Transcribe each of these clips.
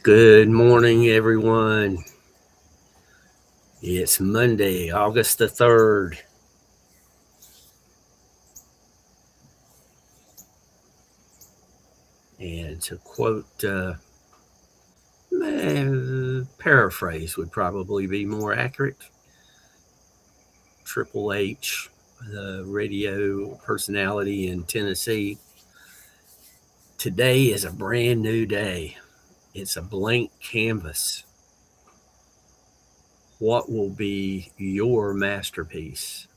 Good morning, everyone. It's Monday, August the 3rd. And to quote, paraphrase would probably be more accurate. Triple H, the radio personality in Tennessee. Today is a brand new day. It's a blank canvas. What will be your masterpiece?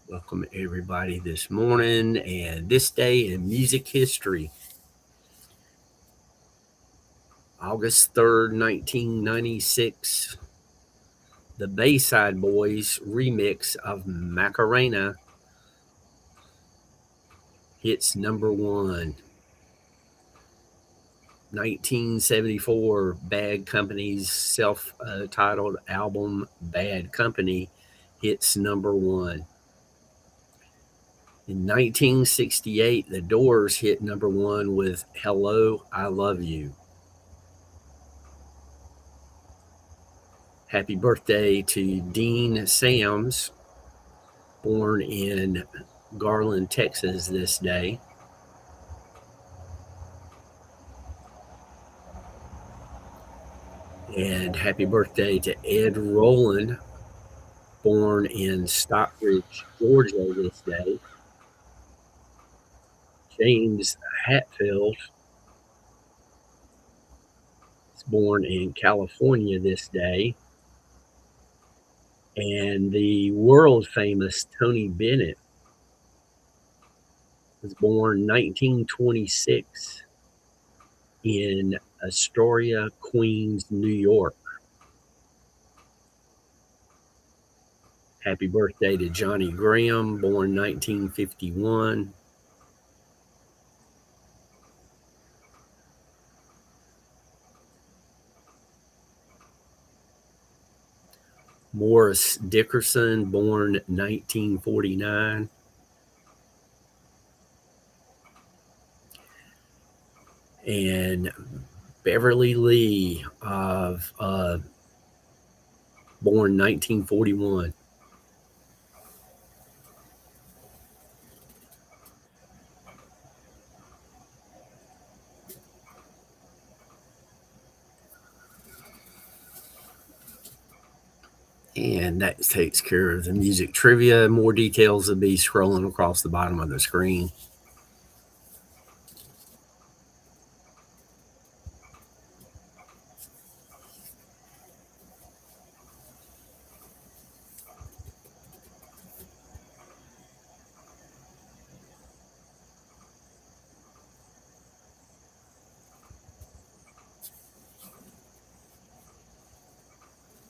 Welcome, everybody, this morning and this day in music history. August 3rd, 1996, the Bayside Boys remix of Macarena hits number one. 1974, Bad Company's self-titled album Bad Company hits number one. In 1968, The Doors hit number one with Hello, I Love You. Happy birthday to Dean Sams, born in Garland, Texas this day. And happy birthday to Ed Rowland, born in Stockbridge, Georgia this day. James Hatfield is born in California this day. And the world famous Tony Bennett was born 1926 in Astoria, Queens, New York. Happy birthday to Johnny Graham, born 1951. Morris Dickerson, born 1949. And Beverly Lee of born 1941. And that takes care of the music trivia. More details will be scrolling across the bottom of the screen.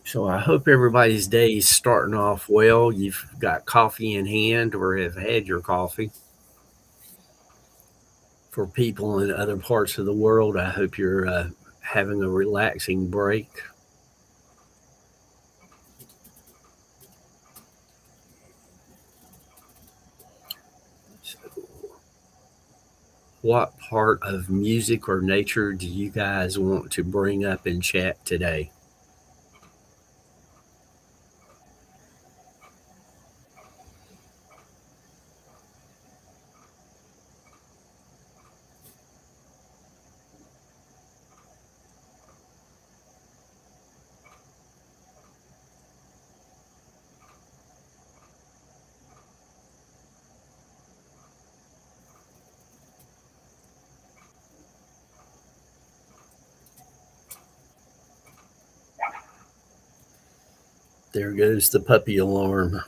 So I hope everybody's day is starting off well. You've got coffee in hand or have had your coffee. For people in other parts of the world, I hope you're having a relaxing break. So, what part of music or nature do you guys want to bring up in chat today? There goes the puppy alarm.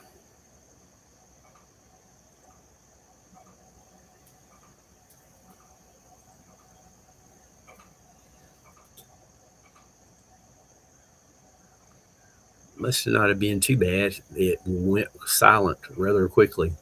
must not have been too bad. It went silent rather quickly.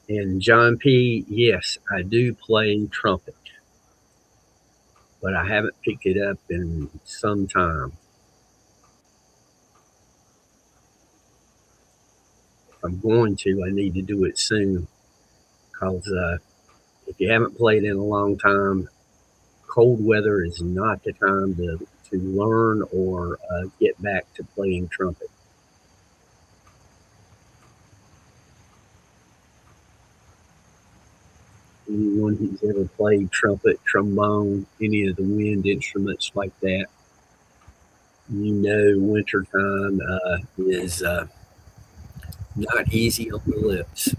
And John P., yes, I do play trumpet, but I haven't picked it up in some time. If I'm going to, I need to do it soon because if you haven't played in a long time, cold weather is not the time to learn or get back to playing trumpet. Anyone who's ever played trumpet, trombone, any of the wind instruments like that, wintertime is not easy on the lips.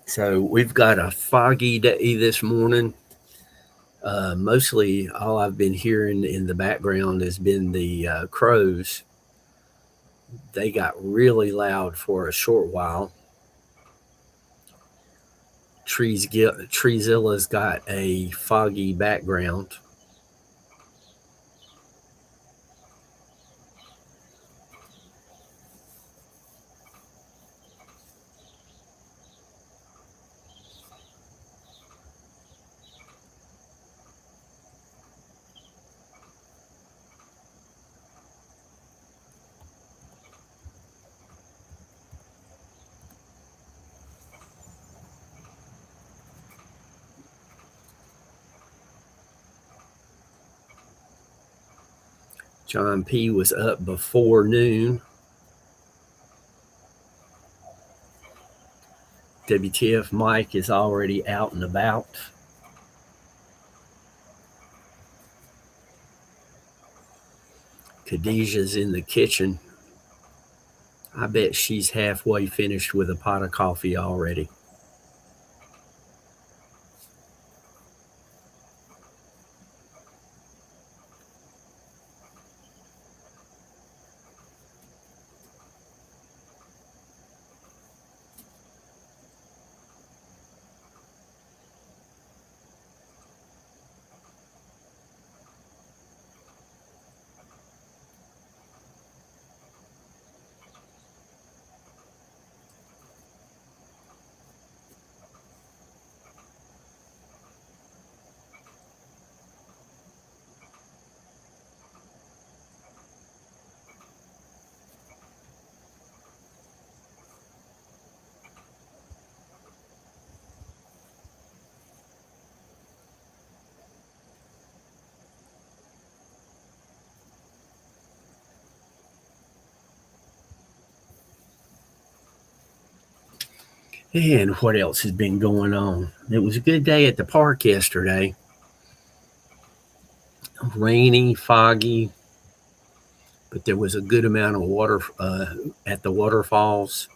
So we've got a foggy day this morning. Mostly all I've been hearing in the background has been the crows. They got really loud for a short while. Treezilla's got a foggy background. John P. was up before noon. WTF Mike is already out and about. Khadijah's in the kitchen. I bet she's halfway finished with a pot of coffee already. And what else has been going on? It was a good day at the park yesterday. Rainy, foggy, but there was a good amount of water at the waterfalls.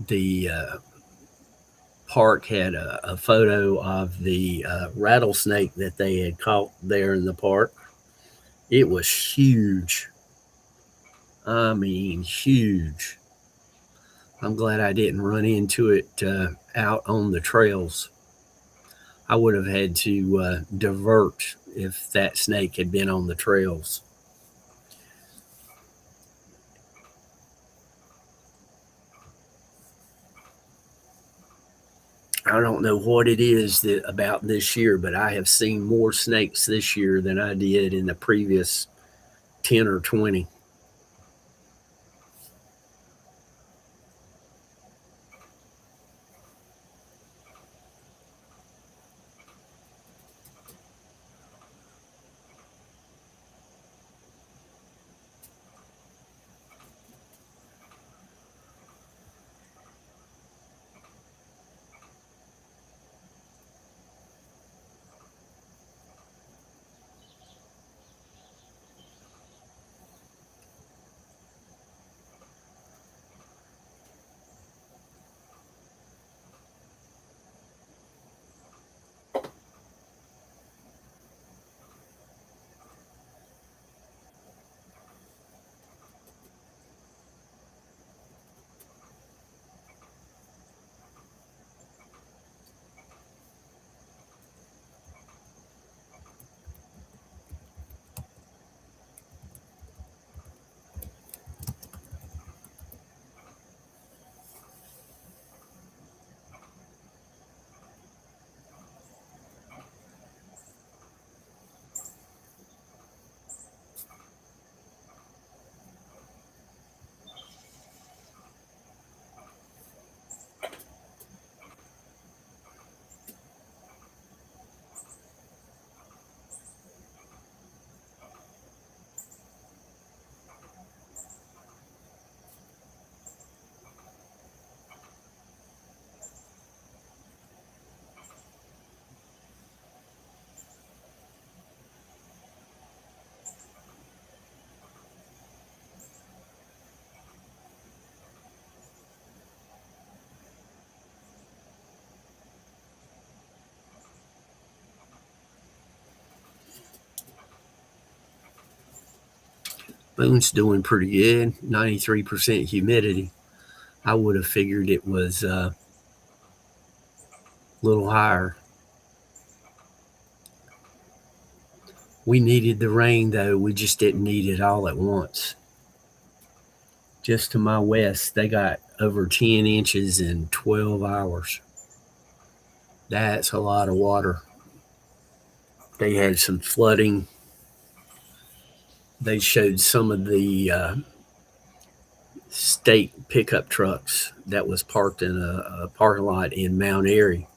The park had a photo of the rattlesnake that they had caught there in the park. It was huge. I mean, huge. I'm glad I didn't run into it out on the trails. I would have had to divert if that snake had been on the trails. I I don't know what it is about this year, but I have seen more snakes this year than I did in the previous 10 or 20. Boone's doing pretty good, 93% humidity. I would have figured it was a little higher. We needed the rain, though. We just didn't need it all at once. Just to my west, they got over 10 inches in 12 hours. That's a lot of water. They had some flooding. They showed some of the state pickup trucks that was parked in a parking lot in Mount Airy.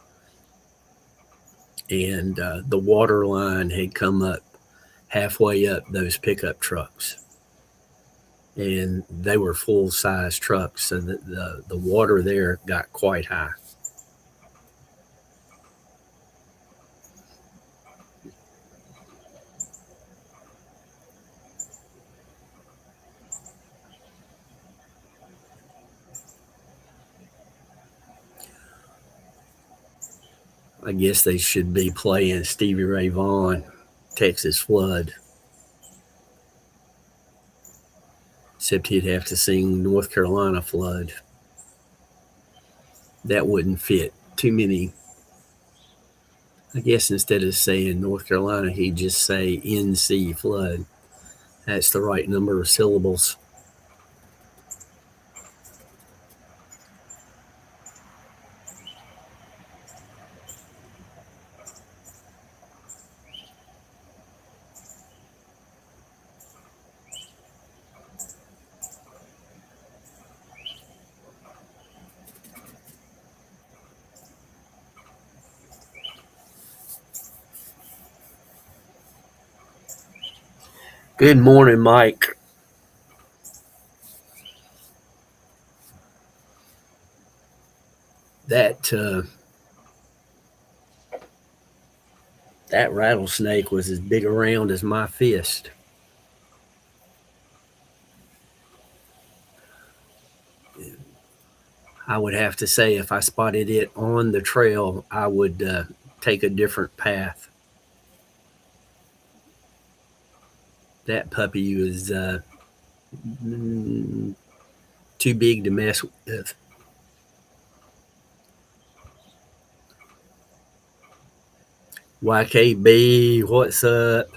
And the water line had come up halfway up those pickup trucks. And they were full size trucks, so the water there got quite high. I guess they should be playing Stevie Ray Vaughan, Texas Flood. Except he'd have to sing North Carolina Flood. That wouldn't fit too many. I guess instead of saying North Carolina, he'd just say NC Flood. That's the right number of syllables. Good morning, Mike. That that rattlesnake was as big around as my fist. I would have to say if I spotted it on the trail, I would take a different path. That puppy was too big to mess with. YKB, what's up?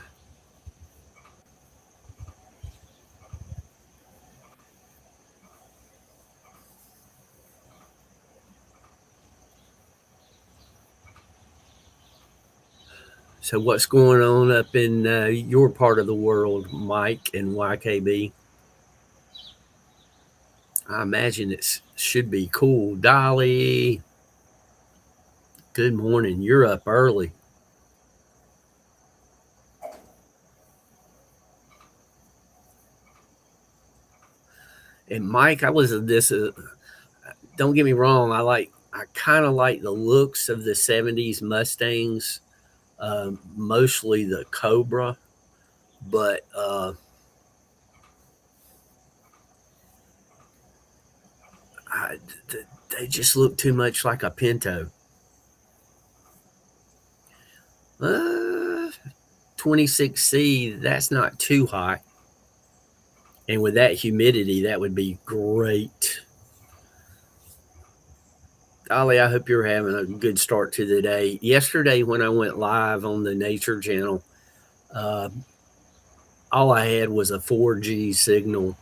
So, what's going on up in your part of the world, Mike and YKB? I imagine it should be cool. Dolly, good morning. You're up early. And Mike, I was this. Don't get me wrong. I kind of like the looks of the '70s Mustangs, mostly the Cobra, but I, they just look too much like a Pinto. 26C, that's not too hot. And with that humidity, that would be great. Ollie, I hope you're having a good start to the day. Yesterday, when I went live on the Nature Channel, uh, all I had was a 4G signal,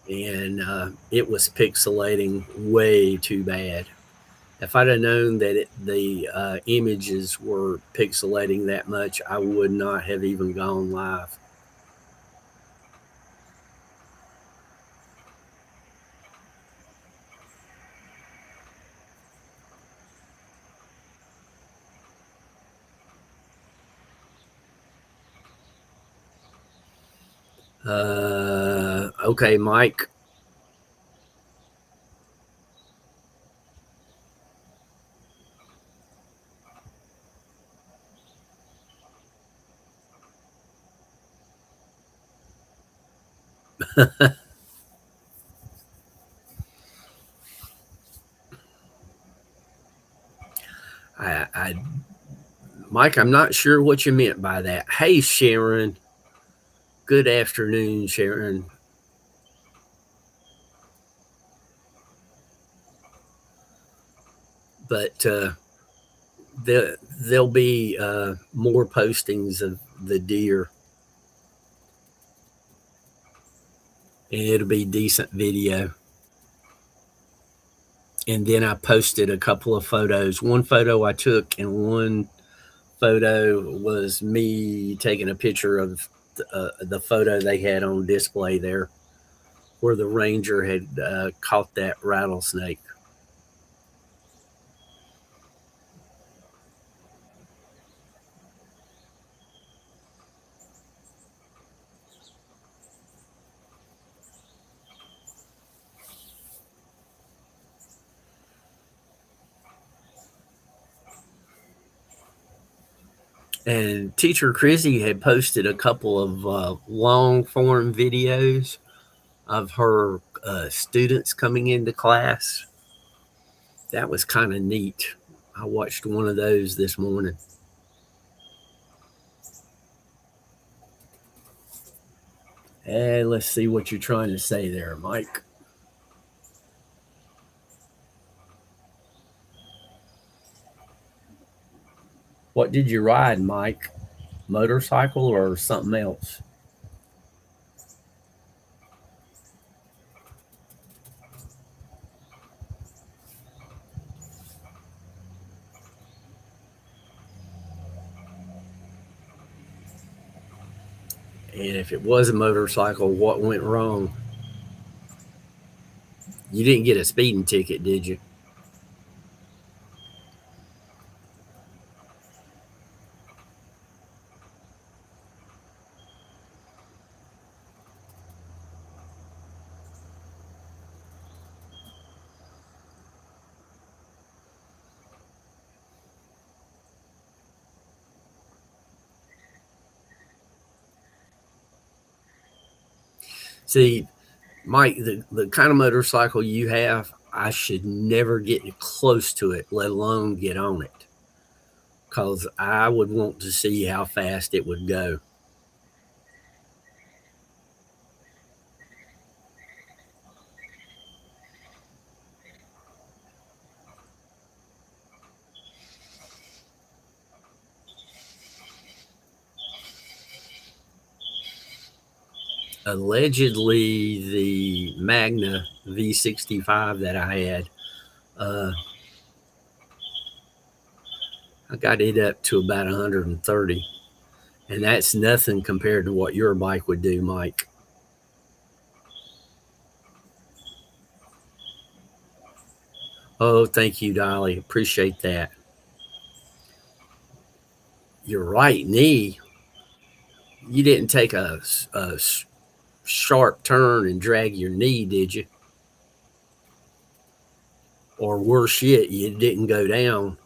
and it was pixelating way too bad. If I'd have known that the images were pixelating that much, I would not have even gone live. Okay, Mike. I, Mike, I'm not sure what you meant by that. Hey, Sharon. Good afternoon, Sharon. But there'll be more postings of the deer, and it'll be decent video. And then I posted a couple of photos. One photo I took, and one photo was me taking a picture of the photo they had on display there, where the ranger had caught that rattlesnake. And Teacher Chrissy had posted a couple of long form videos of her students coming into class. That was kind of neat. I watched one of those this morning. And let's see what you're trying to say there, Mike. What did you ride, Mike? Motorcycle or something else? And if it was a motorcycle, what went wrong? You didn't get a speeding ticket, did you? See, Mike, the kind of motorcycle you have, I should never get close to it, let alone get on it, because I would want to see how fast it would go. Allegedly, the Magna V65 that I had, uh, I got it up to about 130, and that's nothing compared to what your bike would do, Mike. Oh, thank you, Dolly. Appreciate that. Your right knee, you didn't take a sharp turn and drag your knee, did you? Or worse yet, you didn't go down.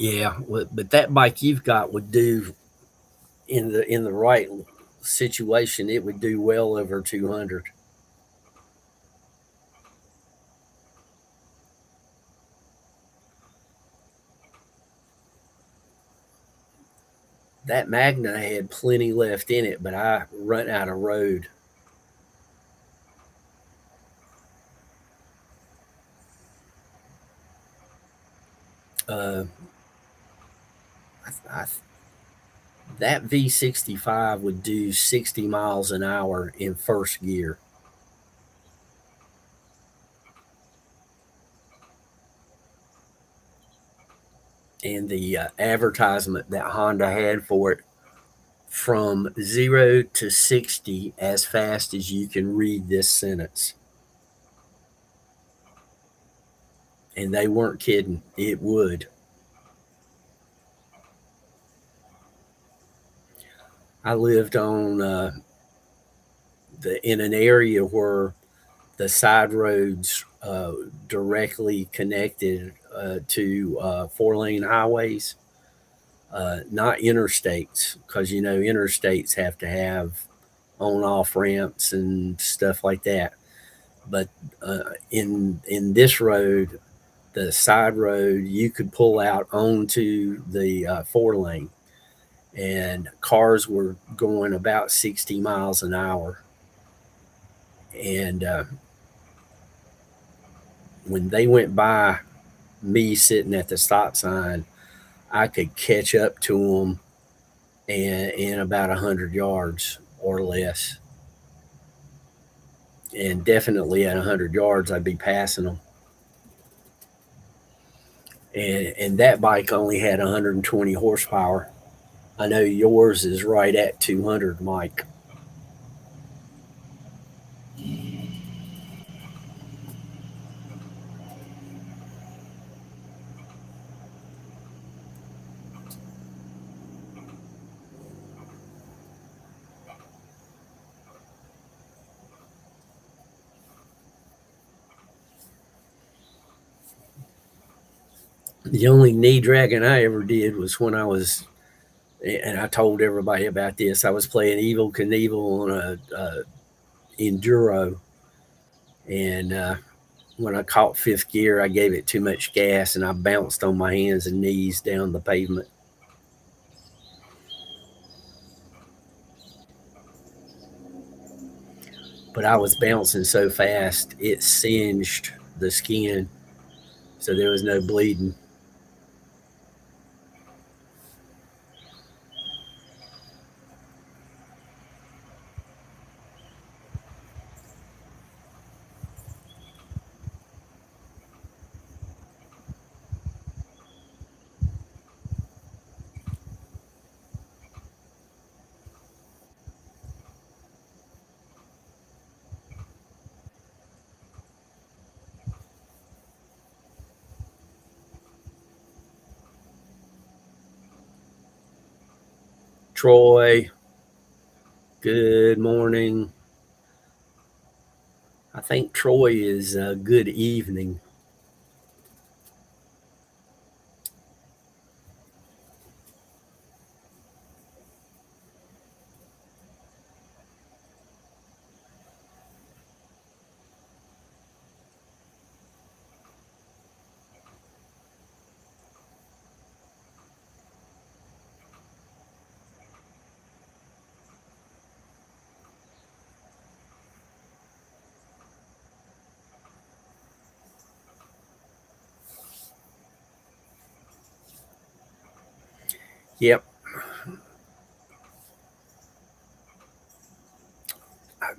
Yeah, but that bike you've got would do in the right situation. It would do well over 200. That Magna had plenty left in it, but I run out of road. Uh, I, that V65 would do 60 miles an hour in first gear. And the advertisement that Honda had for it, from 0 to 60 as fast as you can read this sentence. And they weren't kidding. It would. I lived on in an area where the side roads directly connected to 4 lane highways, not interstates, because you know interstates have to have on off ramps and stuff like that. But in this road, the side road, you could pull out onto the 4 lane, and cars were going about 60 miles an hour. And when they went by me sitting at the stop sign, I could catch up to them in about 100 yards or less. And definitely at 100 yards, I'd be passing them. And that bike only had 120 horsepower. I know yours is right at 200, Mike. The only knee dragging I ever did was when I was, and I told everybody about this. I was playing Evil Knievel on a enduro, and when I caught fifth gear, I gave it too much gas, and I bounced on my hands and knees down the pavement. But I was bouncing so fast it singed the skin, so there was no bleeding. Troy, good morning. I think Troy is good evening. Yep.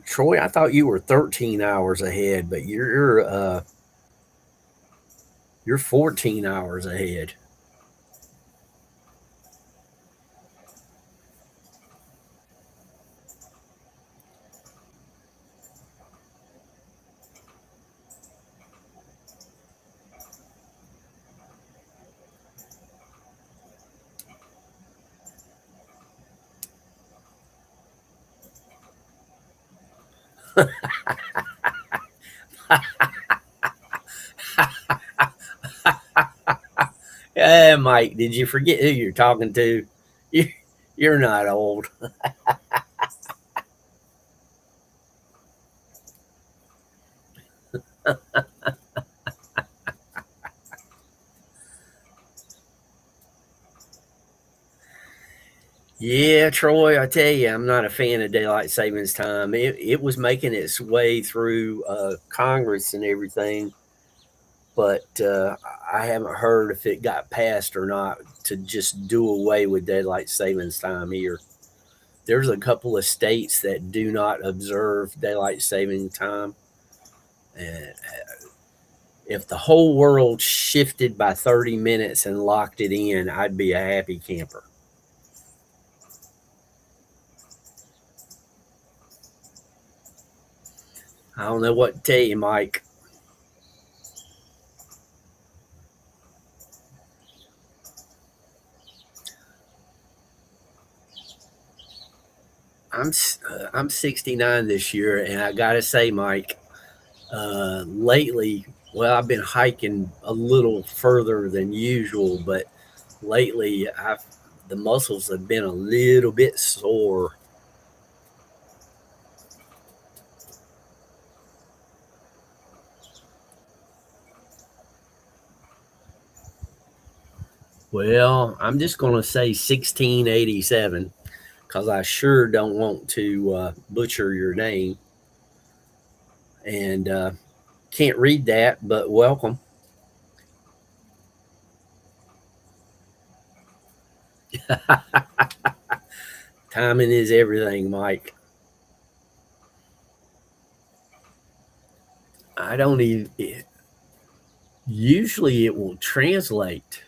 Troy, I thought you were 13 hours ahead, but you're 14 hours ahead. Mike, did you forget who you're talking to? You, you're not old. Yeah, Troy, I tell you, I'm not a fan of daylight savings time. It was making its way through Congress and everything, but I haven't heard if it got passed or not to just do away with daylight savings time here. There's a couple of states that do not observe daylight saving time. And if the whole world shifted by 30 minutes and locked it in, I'd be a happy camper. I don't know what to tell you, Mike. I'm 69 this year, and I gotta say, Mike, lately, well, I've been hiking a little further than usual, but lately, I've the muscles have been a little bit sore. Well, I'm just gonna say 1687 because I sure don't want to butcher your name, and can't read that, but welcome. Timing is everything, Mike. I don't even. Usually, it will translate.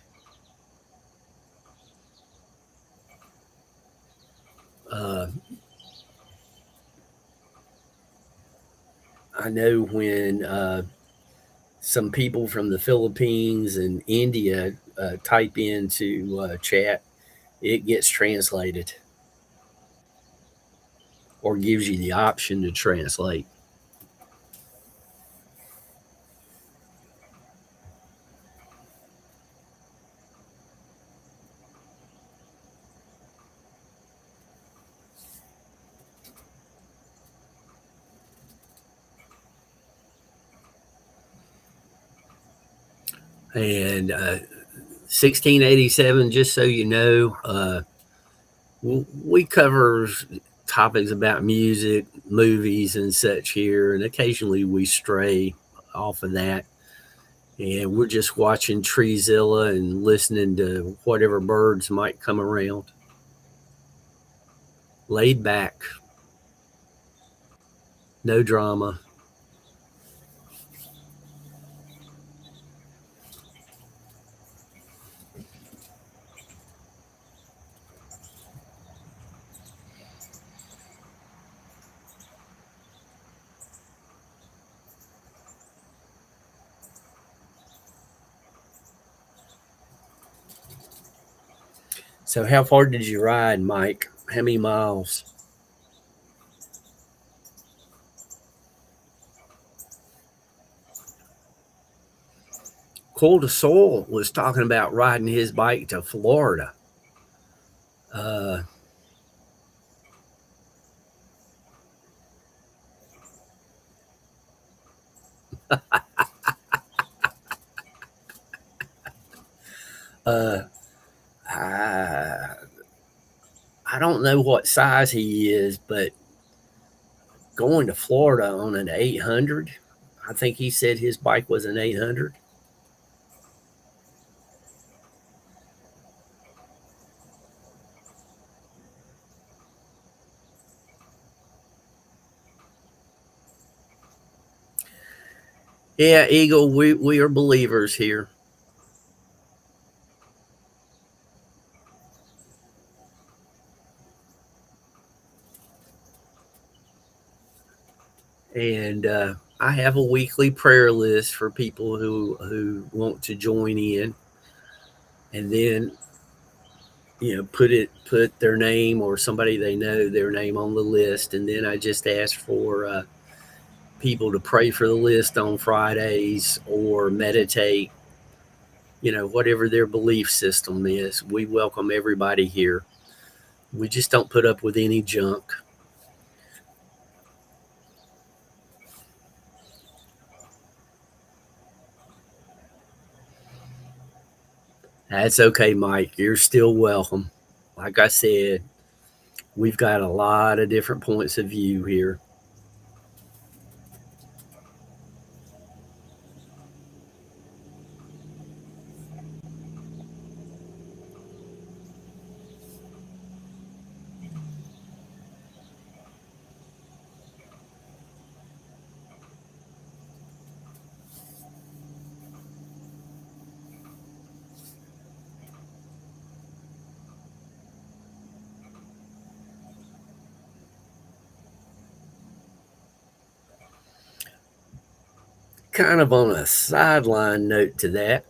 Uh, I know when some people from the Philippines and India type into chat, it gets translated or gives you the option to translate. And 1687, just so you know, we cover topics about music, movies, and such here, and occasionally we stray off of that. And we're just watching Treezilla and listening to whatever birds might come around. Laid back, no drama. So, how far did you ride, Mike? How many miles? Cold Soul was talking about riding his bike to Florida. Uh, uh, I, I don't know what size he is, but going to Florida on an 800, I think he said his bike was an 800. Yeah, Eagle, we are believers here. And I have a weekly prayer list for people who want to join in, and then put their name or somebody they know their name on the list, and then I just ask for people to pray for the list on Fridays or meditate. Whatever their belief system is, we welcome everybody here. We just don't put up with any junk. That's okay, Mike. You're still welcome. Like I said, we've got a lot of different points of view here. Kind of on a sideline note to that,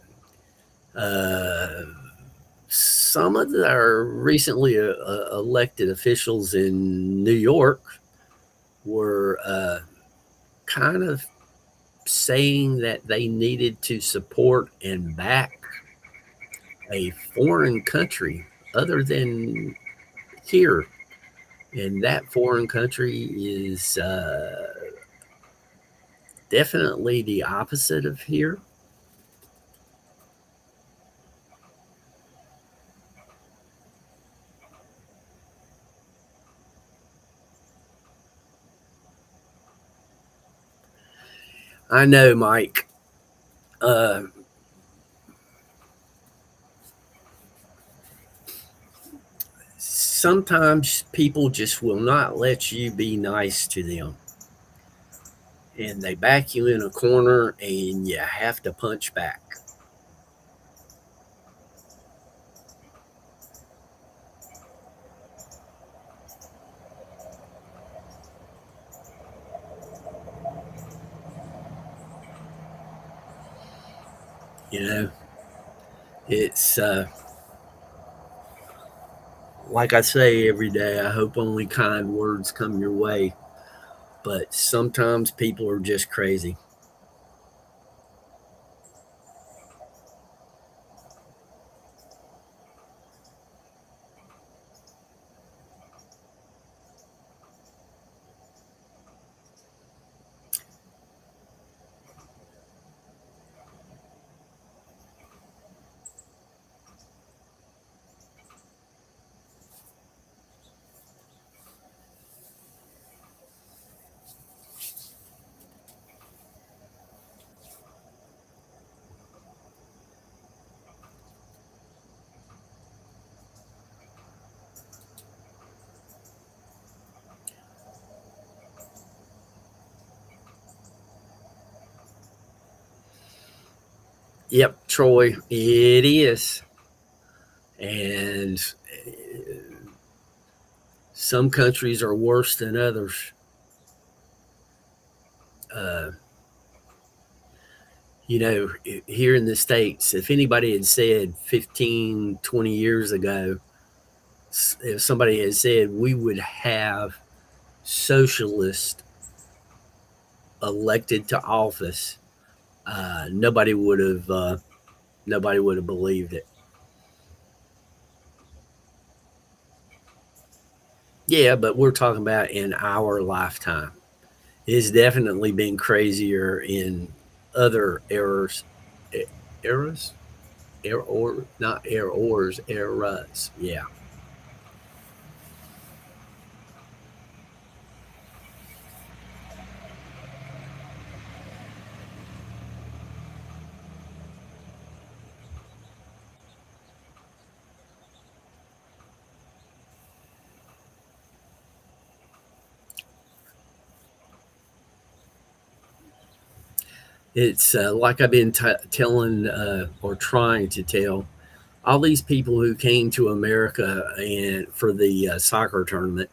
uh, some of our recently elected officials in New York were kind of saying that they needed to support and back a foreign country other than here. And that foreign country is definitely the opposite of here. I know, Mike. Uh, Sometimes people just will not let you be nice to them, and they back you in a corner and you have to punch back. You know, it's like I say every day, I hope only kind words come your way, but sometimes people are just crazy. Yep, Troy, it is. And some countries are worse than others. Uh, here in the States, if anybody had said 15, 20 years ago, if somebody had said we would have socialists elected to office, nobody would have believed it. Yeah, but we're talking about in our lifetime. It's definitely been crazier in other eras, eras, or not eras. Yeah. It's like I've been telling or trying to tell all these people who came to America and for the soccer tournament,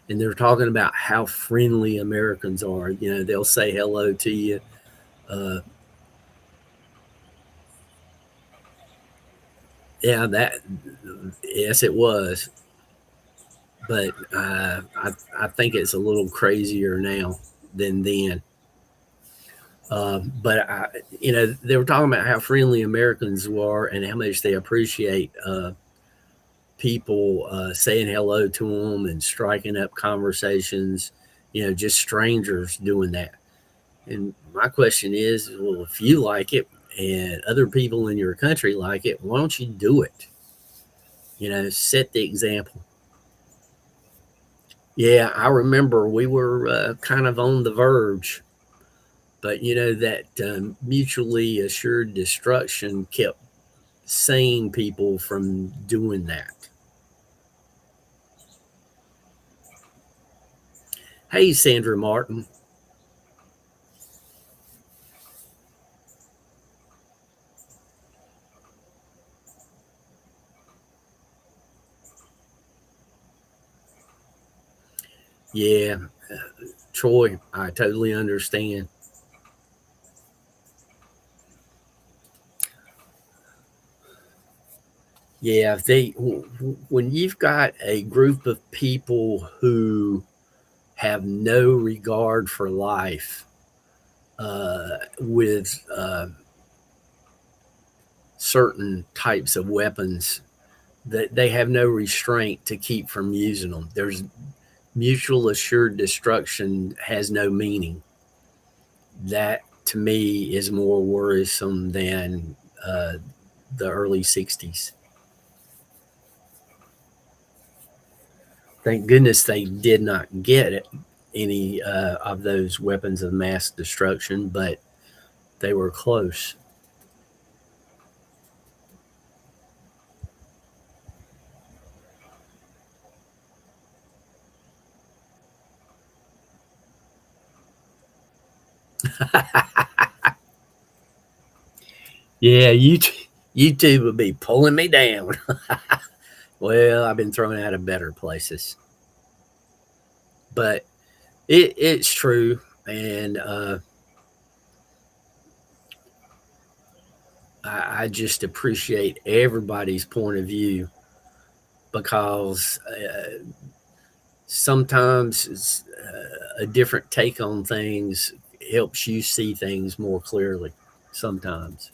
and they're talking about how friendly Americans are. You know, they'll say hello to you. Uh, yeah, that yes, it was, but I think it's a little crazier now than then. But you know, they were talking about how friendly Americans were and how much they appreciate people saying hello to them and striking up conversations. You know, just strangers doing that. And my question is, well, if you like it and other people in your country like it, why don't you do it? You know, set the example. Yeah, I remember we were kind of on the verge, but you know that mutually assured destruction kept sane people from doing that. Hey, Sandra Martin. Yeah, Troy, I totally understand. Yeah, when you've got a group of people who have no regard for life, with certain types of weapons, that they have no restraint to keep from using them. There's mutual assured destruction has no meaning. That to me is more worrisome than uh, the early 60s. Thank goodness they did not get it, any of those weapons of mass destruction, but they were close. Yeah, YouTube would be pulling me down. Well, I've been thrown out of better places, but it's true, and I just appreciate everybody's point of view because sometimes a different take on things helps you see things more clearly. Sometimes,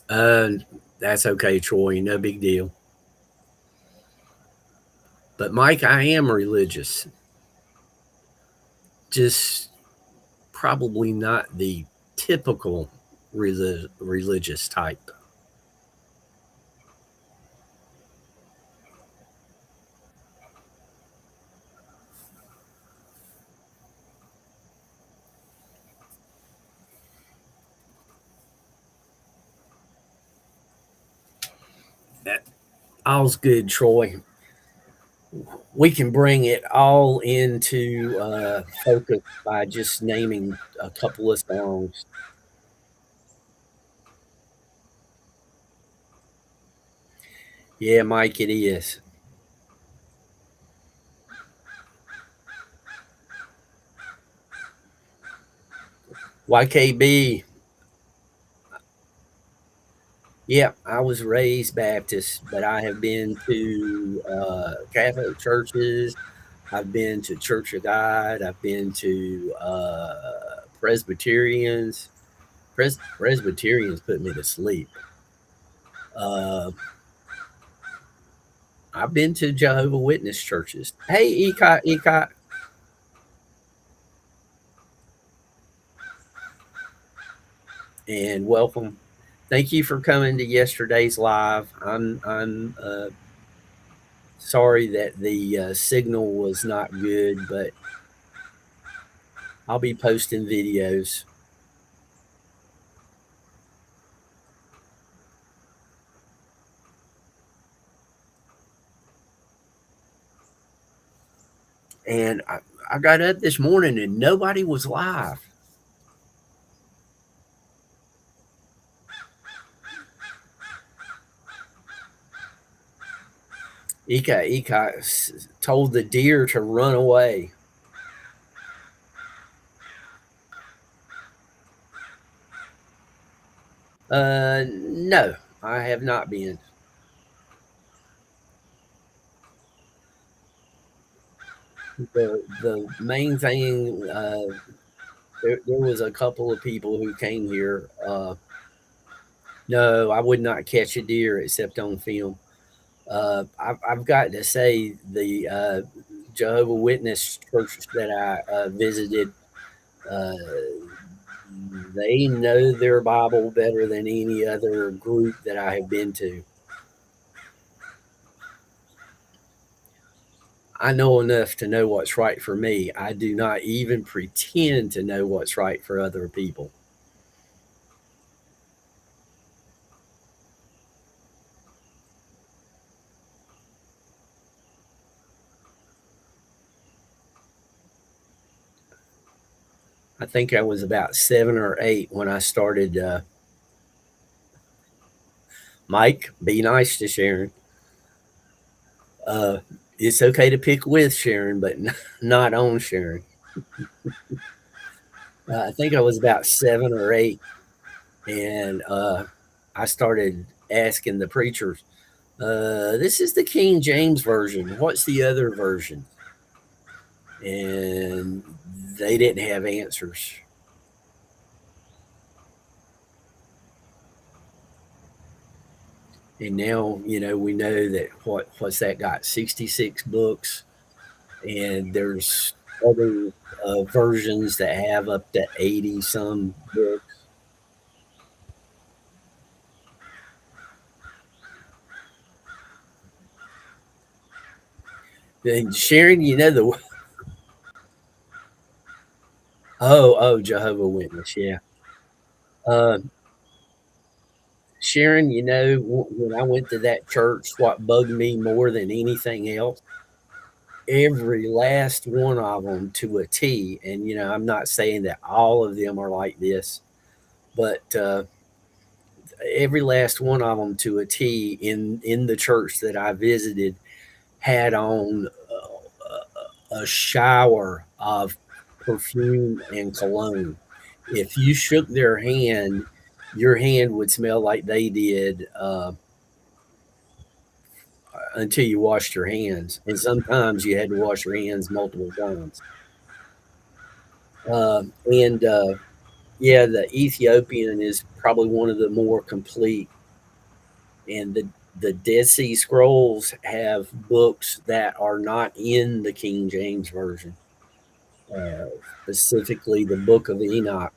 uh, that's okay, Troy. No big deal. But Mike, I am religious. Just probably not the typical religious type. That all's good, Troy. We can bring it all into focus by just naming a couple of songs. Yeah, Mike, it is. YKB. Yeah, I was raised Baptist, but I have been to Catholic churches. I've been to Church of God. I've been to Presbyterians. Presbyterians put me to sleep. Uh, I've been to Jehovah Witness churches. Hey, Ecot, Ecot, and welcome. Thank you for coming to yesterday's live. I'm sorry that the signal was not good, but I'll be posting videos. And I got up this morning and nobody was live. Ika told the deer to run away. No, I have not been. The main thing, there was a couple of people who came here. No, I would not catch a deer except on film. I've got to say the Jehovah Witness church that I visited, uh, they know their Bible better than any other group that I have been to. I know enough to know what's right for me. I do not even pretend to know what's right for other people. I think I was about 7 or 8 when I started. Mike, be nice to Sharon. Uh, it's okay to pick with Sharon, but not on Sharon. I think I was about 7 or 8, and I started asking the preachers, "This is the King James version. What's the other version?" And they didn't have answers. And now, we know that what's that got? 66 books, and there's other versions that have up to 80 some books. And Sharon, the Jehovah Witness, yeah. Uh, Sharon, when I went to that church, what bugged me more than anything else, every last one of them to a T, and I'm not saying that all of them are like this, but every last one of them to a T in the church that I visited had on a shower of perfume and cologne. If you shook their hand, your hand would smell like they did until you washed your hands. And sometimes you had to wash your hands multiple times. And yeah, the Ethiopian is probably one of the more complete. And the Dead Sea Scrolls have books that are not in the King James version, uh, specifically the Book of Enoch.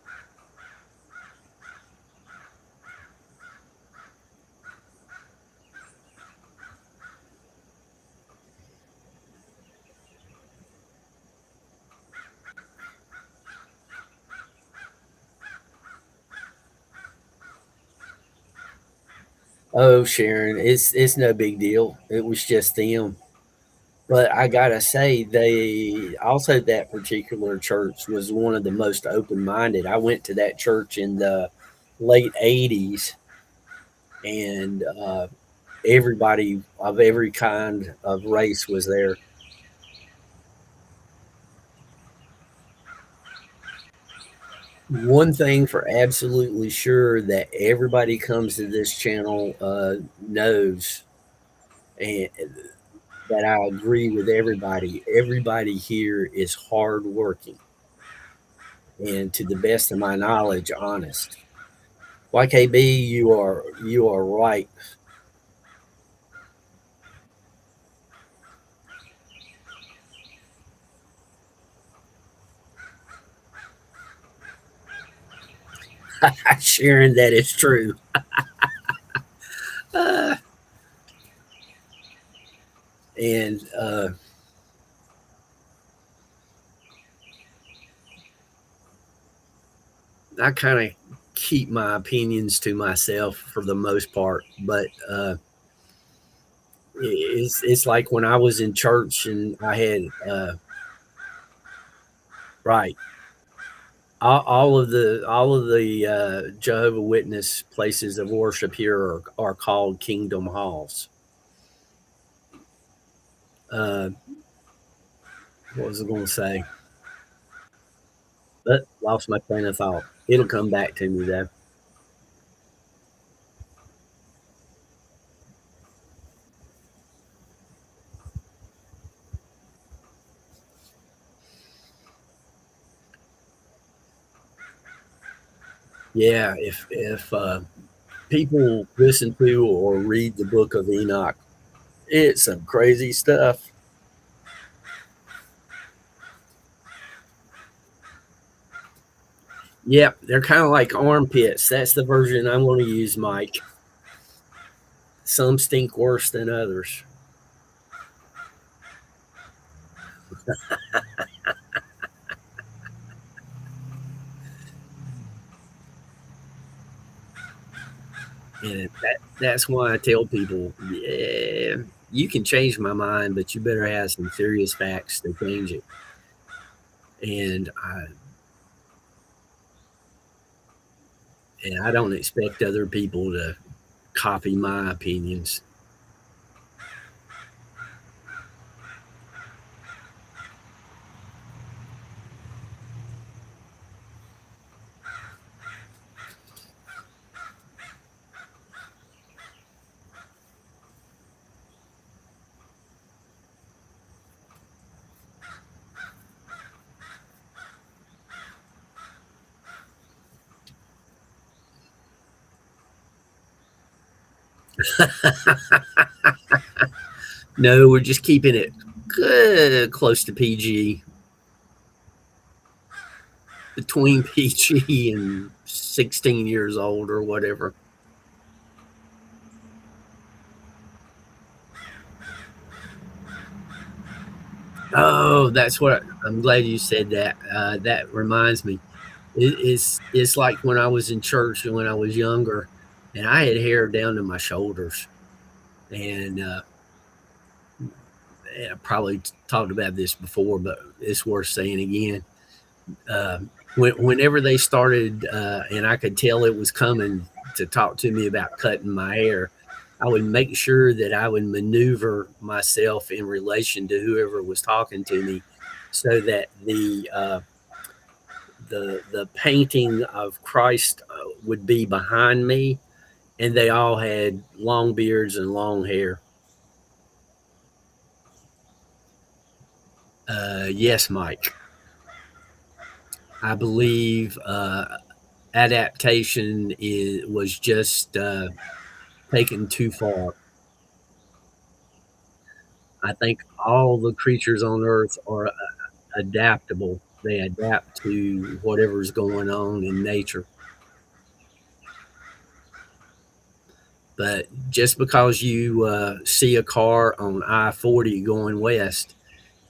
Oh, Sharon, it's no big deal. It was just them. But I gotta say, they also that particular church was one of the most open minded. I went to that church in the late '80s, and everybody of every kind of race was there. One thing for absolutely sure that everybody comes to this channel knows, and that I agree with everybody. Everybody here is hardworking, and to the best of my knowledge, honest. YKB, you are right. Sharon, that is true. Uh, and I kind of keep my opinions to myself for the most part, but it's like when I was in church and I had Right. All of the Jehovah Witness places of worship here are called Kingdom Halls. Uh, what was I going to say? But lost my train of thought. It'll come back to me though. Yeah, if people listen to or read the Book of Enoch, it's some crazy stuff. Yep, they're kind of like armpits. That's the version I'm going to use, Mike. Some stink worse than others. And that's why I tell people, yeah, you can change my mind, but you better have some serious facts to change it. And I don't expect other people to copy my opinions. No, we're just keeping it good, close to PG, between PG and 16 years old or whatever. Oh, that's what I'm glad you said that. That reminds me. It's like when I was in church and when I was younger, and I had hair down to my shoulders, and I probably talked about this before, but it's worth saying again. Whenever they started, and I could tell it was coming to talk to me about cutting my hair, I would make sure that I would maneuver myself in relation to whoever was talking to me, so that the painting of Christ would be behind me, and they all had long beards and long hair. Yes, Mike. I believe adaptation was just taken too far. I think all the creatures on Earth are adaptable. They adapt to whatever's going on in nature. But just because you see a car on I-40 going west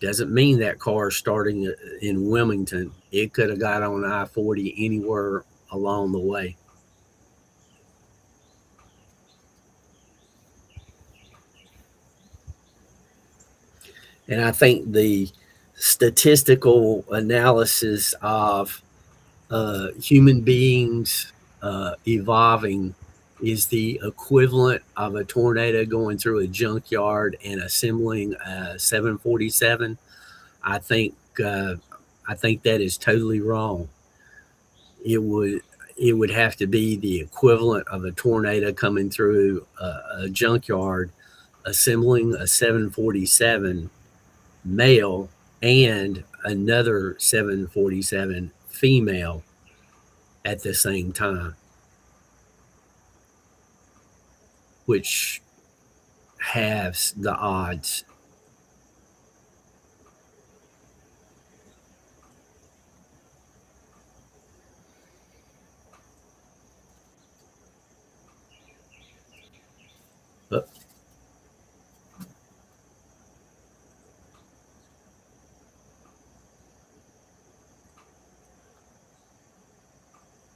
doesn't mean that car is starting in Wilmington. It could have got on I-40 anywhere along the way. And I think the statistical analysis of human beings evolving is the equivalent of a tornado going through a junkyard and assembling a 747. I think uh, I think that is totally wrong. It would it would have to be the equivalent of a tornado coming through a junkyard, assembling a 747 male and another 747 female at the same time, which halves the odds. But,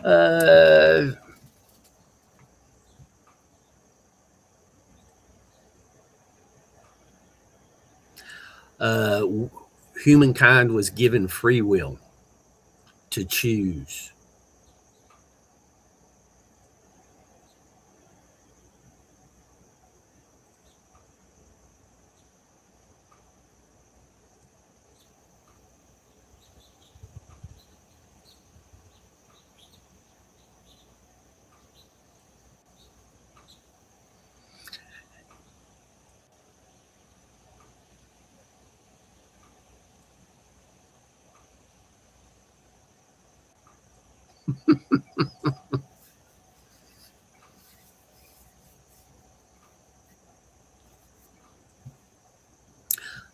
uh, uh, humankind was given free will. to choose.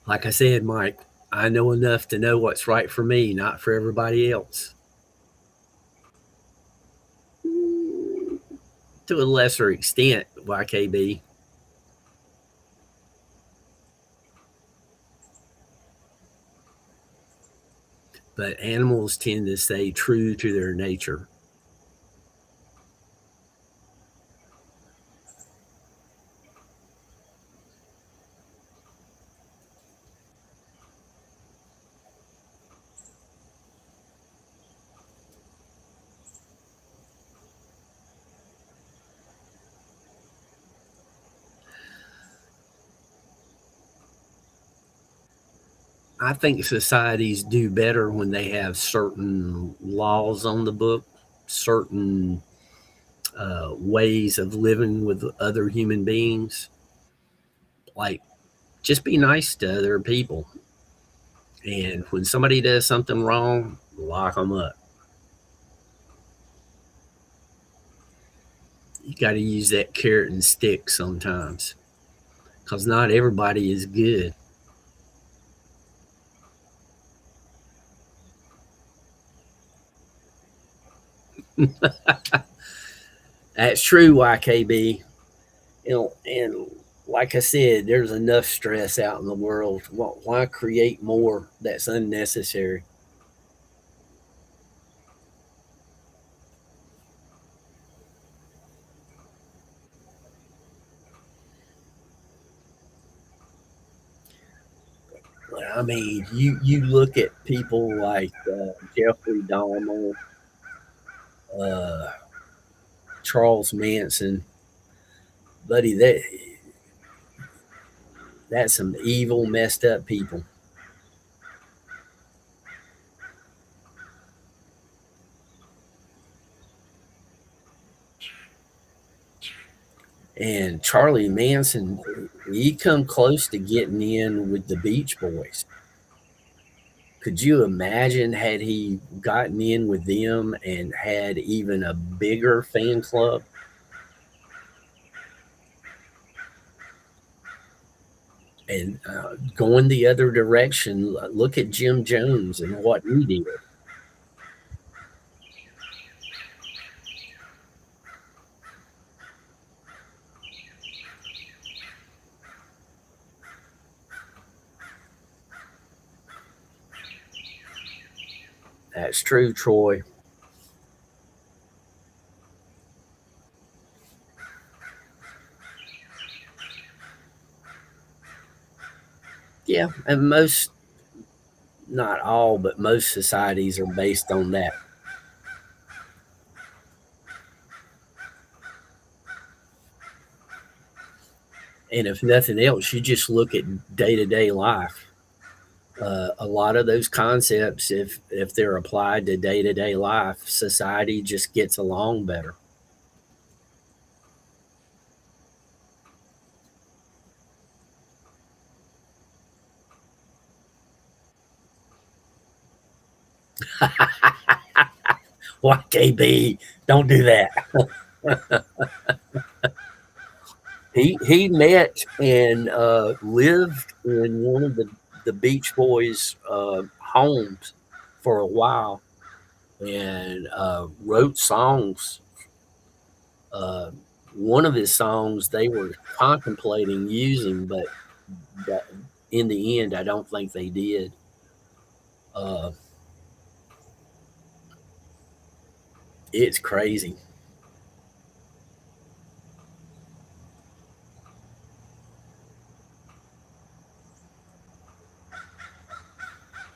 Like I said, Mike, I know enough to know what's right for me, not for everybody else. To a lesser extent, YKB. But animals tend to stay true to their nature. I think societies do better when they have certain laws on the book, certain ways of living with other human beings. Like, just be nice to other people. And when somebody does something wrong, lock them up. You got to use that carrot and stick sometimes because not everybody is good. That's true, YKB. And like I said, there's enough stress out in the world. Why create more that's unnecessary? I mean, you look at people like Jeffrey Dahmer, uh, Charles Manson, buddy. That's some evil, messed up people. And Charlie Manson, he come close to getting in with the Beach Boys. Could you imagine had he gotten in with them and had even a bigger fan club? And going the other direction, look at Jim Jones and what he did. That's true, Troy. Yeah, and most, not all, but most societies are based on that. And if nothing else, you just look at day to day life. A lot of those concepts, if they're applied to day to day life, society just gets along better. YKB, don't do that. He met and lived in one of the Beach Boys' homes for a while and wrote songs. Uh, one of his songs they were contemplating using, but that, in the end, I don't think they did. Uh, it's crazy.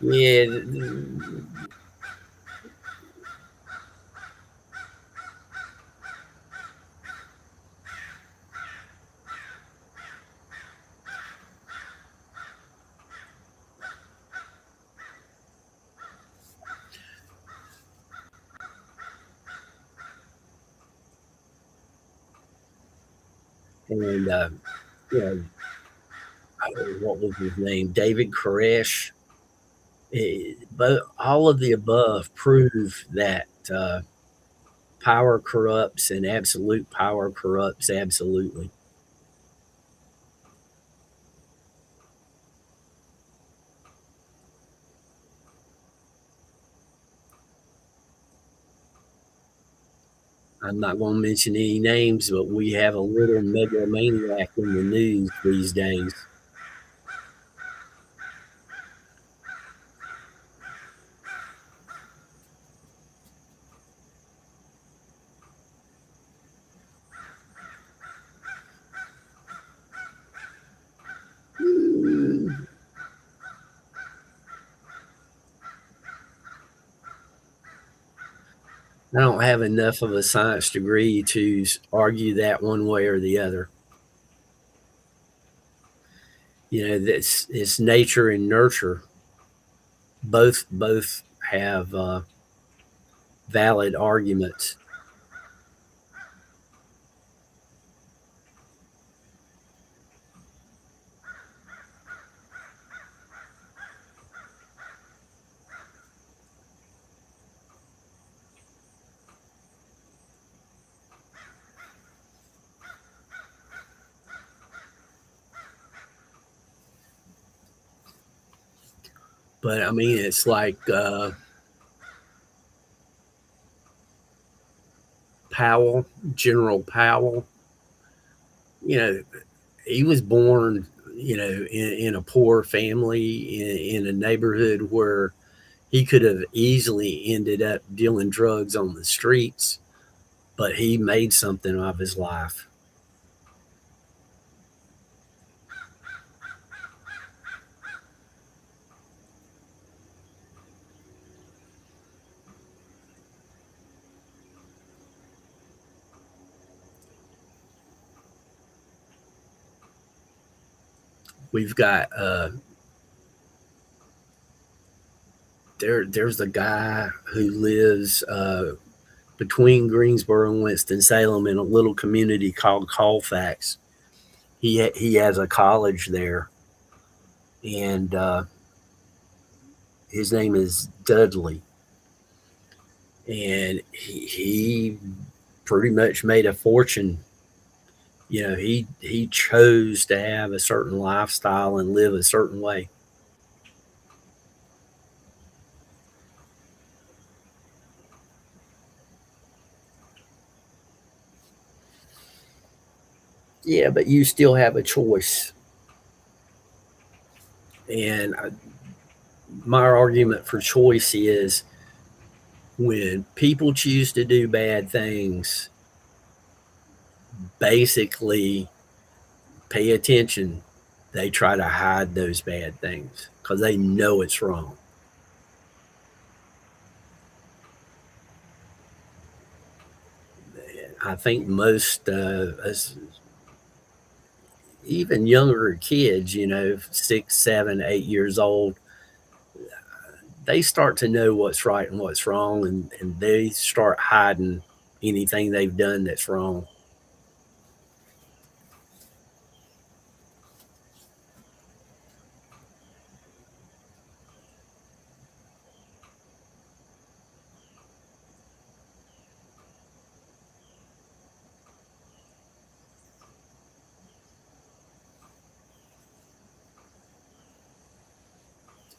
Yeah, And you know, what was his name? David Koresh. But all of the above prove that power corrupts, and absolute power corrupts absolutely. I'm not going to mention any names, but we have a little megalomaniac in the news these days. Hmm, I don't have enough of a science degree to argue that one way or the other. You know, that's it's nature and nurture. Both have valid arguments. But I mean, it's like Powell, General Powell. You know, he was born, in a poor family in a neighborhood where he could have easily ended up dealing drugs on the streets, but he made something of his life. We've got there's a guy who lives between Greensboro and Winston Salem in a little community called Colfax. He has a college there, and his name is Dudley, and he pretty much made a fortune. He chose to have a certain lifestyle and live a certain way. Yeah, but you still have a choice. And my argument for choice is when people choose to do bad things, basically pay attention. They try to hide those bad things because they know it's wrong. I think most even younger kids, 6, 7, 8 years old, they start to know what's right and what's wrong, and they start hiding anything they've done that's wrong.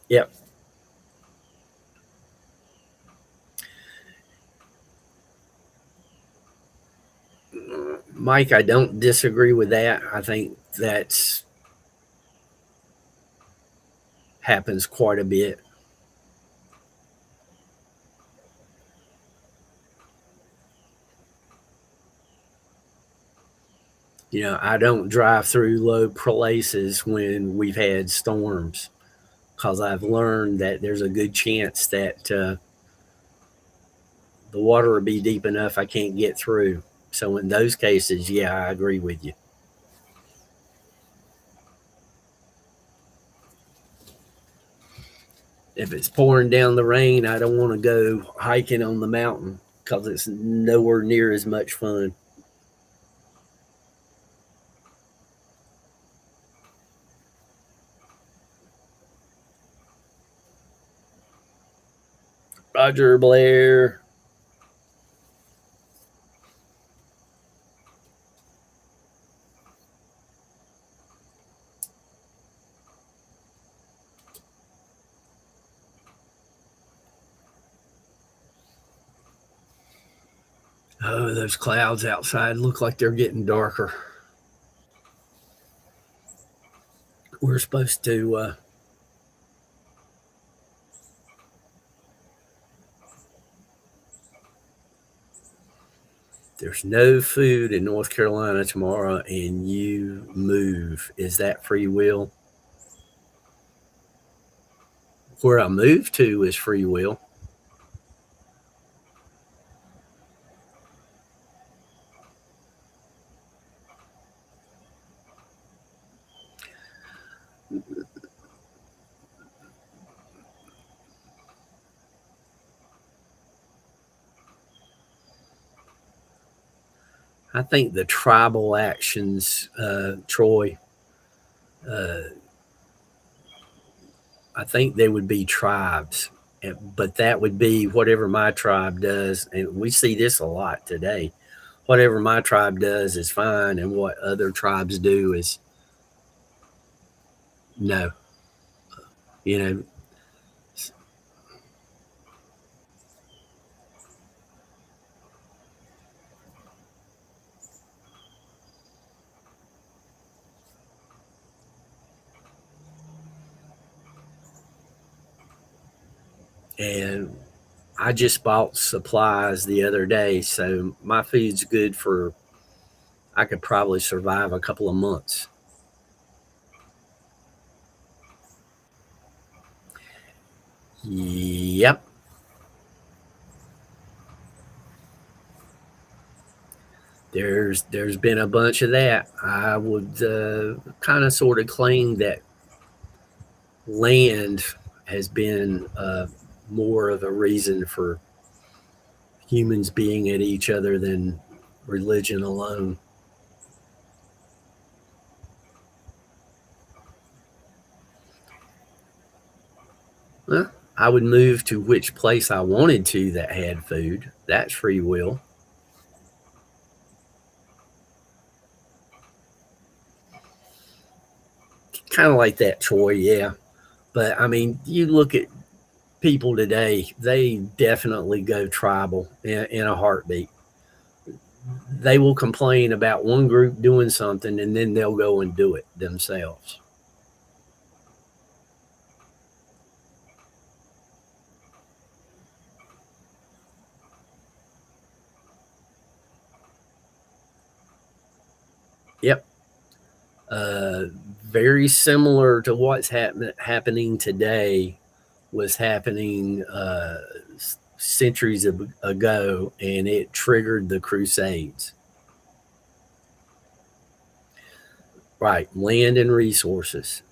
Yep. Mike, I don't disagree with that. I think that's happens quite a bit. I don't drive through low places when we've had storms because I've learned that there's a good chance that the water will be deep enough I can't get through. So in those cases, yeah, I agree with you. If it's pouring down the rain, I don't want to go hiking on the mountain because it's nowhere near as much fun. Roger Blair. Oh, those clouds outside look like they're getting darker. We're supposed to. There's no food in North Carolina tomorrow, and you move. Is that free will? Where I move to is free will. I think the tribal actions, Troy, uh, I think they would be tribes, but that would be whatever my tribe does. And we see this a lot today. Whatever my tribe does is fine, and what other tribes do is no. You know, and I just bought supplies the other day, so my food's good for. I could probably survive a couple of months. Yep, there's been a bunch of that. I would kind of sort of claim that land has been more of a reason for humans being at each other than religion alone. Well, I would move to which place I wanted to that had food. That's free will. Kind of like that, Troy, yeah. But I mean, you look at people today, they definitely go tribal in a heartbeat. They will complain about one group doing something and then they'll go and do it themselves. Yep. Uh, Very similar to what's happening today was happening centuries ago, and it triggered the Crusades. Right, land and resources,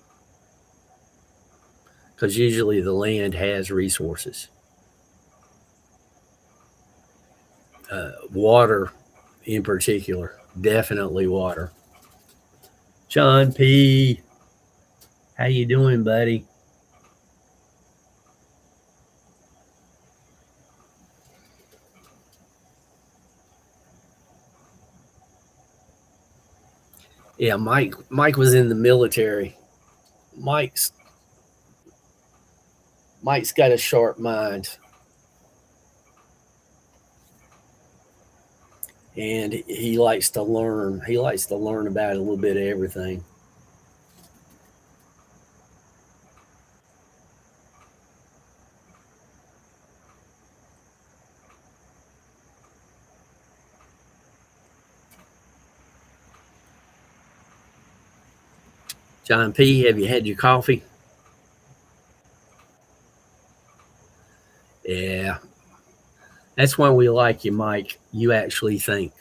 because usually the land has resources. Water, in particular, definitely water. John P, how you doing, buddy? Yeah, Mike was in the military. Mike's Mike's got a sharp mind, and he likes to learn. He likes to learn about a little bit of everything. John P, have you had your coffee? Yeah, that's why we like you, Mike. You actually think.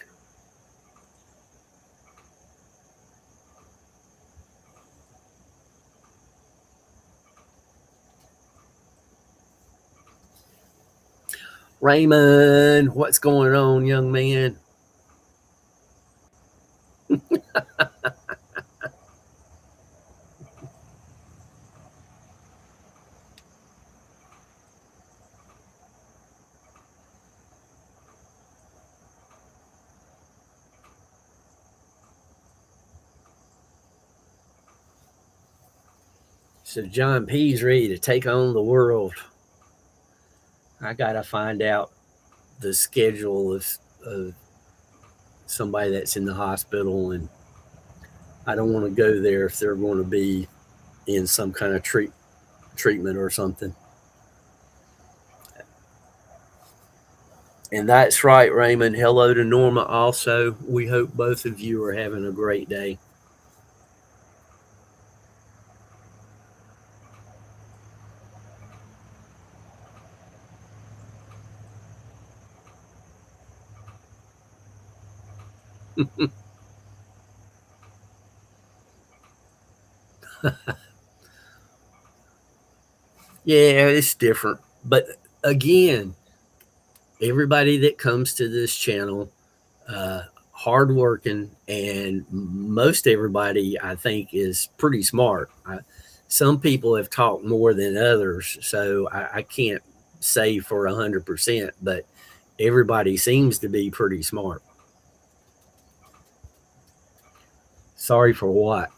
Raymond, what's going on, young man? So John P's ready to take on the world. I gotta find out the schedule of somebody that's in the hospital, and I don't want to go there if they're going to be in some kind of treatment or something. And that's right, Raymond. Hello to Norma also. We hope both of you are having a great day. Yeah, it's different. But again, everybody that comes to this channel, hardworking, and most everybody I think is pretty smart. Some people have talked more than others, so I can't say for 100%, but everybody seems to be pretty smart. Sorry for what?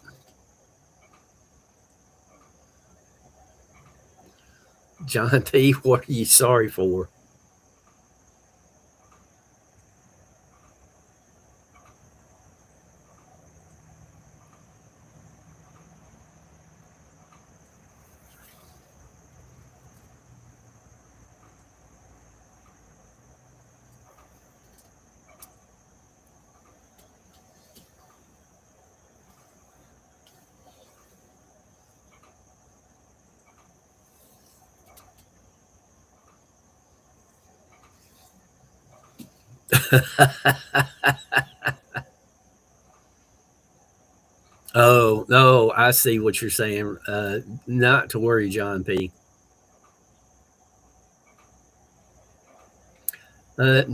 John P., what are you sorry for? Oh, no, I see what you're saying. Not to worry, John P. Uh,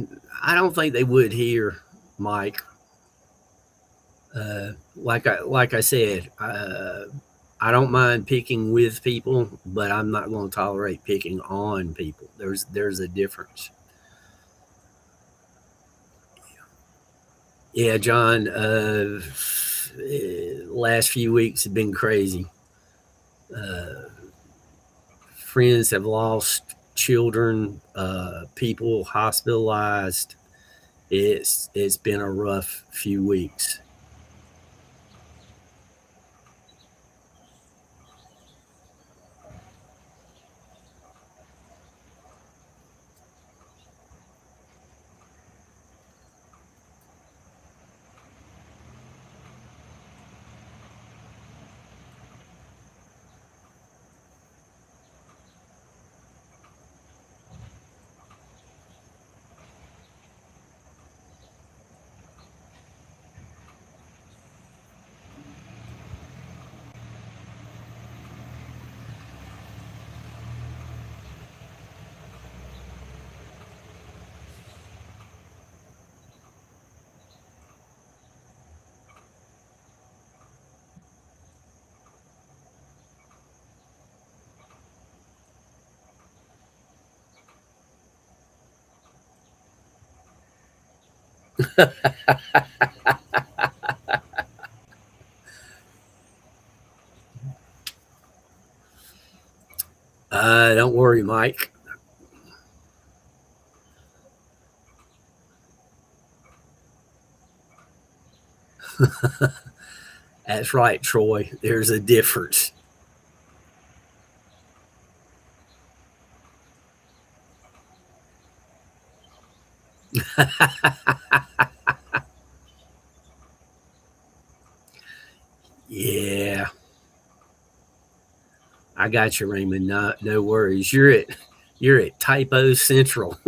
I don't think they would here, Mike. Like I said, I don't mind picking with people, but I'm not going to tolerate picking on people. There's a difference. Yeah, John. Last few weeks have been crazy. Uh, Friends have lost children. People hospitalized. It's been a rough few weeks. Don't worry, Mike. That's right, Troy. There's a difference. Yeah, I got you, Raymond. No worries. You're at typo central.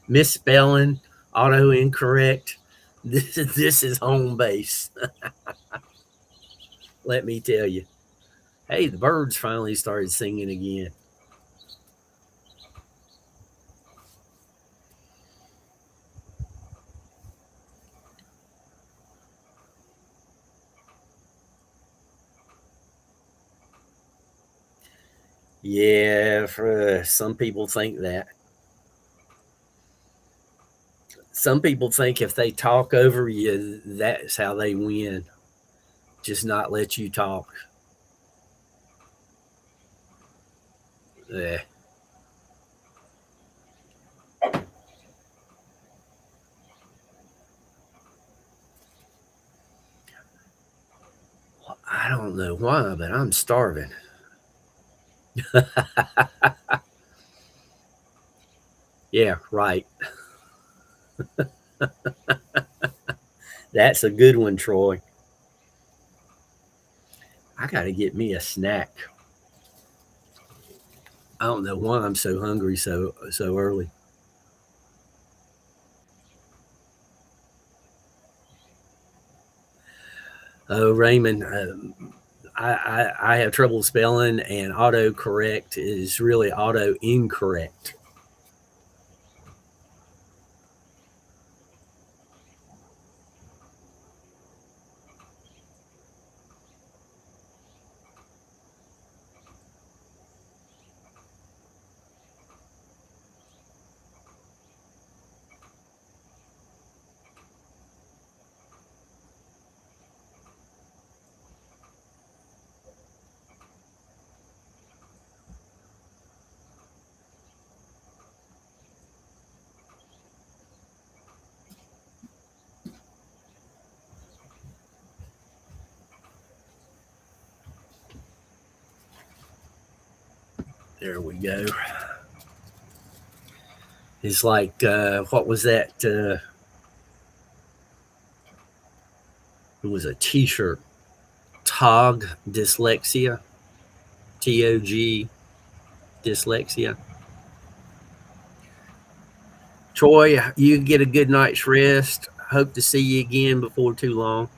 Misspelling, auto incorrect. This is home base. Let me tell you. Hey, the birds finally started singing again. Yeah, for some people think that. Some people think if they talk over you, that's how they win. Just not let you talk. Yeah. I don't know why, but I'm starving. Yeah, right. That's a good one, Troy. I got to get me a snack. I don't know why I'm so hungry so early. Oh, Raymond, I have trouble spelling, and autocorrect is really auto incorrect. There we go. It's like what was that? It was a T-shirt. Tog dyslexia. TOG dyslexia. Troy, you get a good night's rest. Hope to see you again before too long.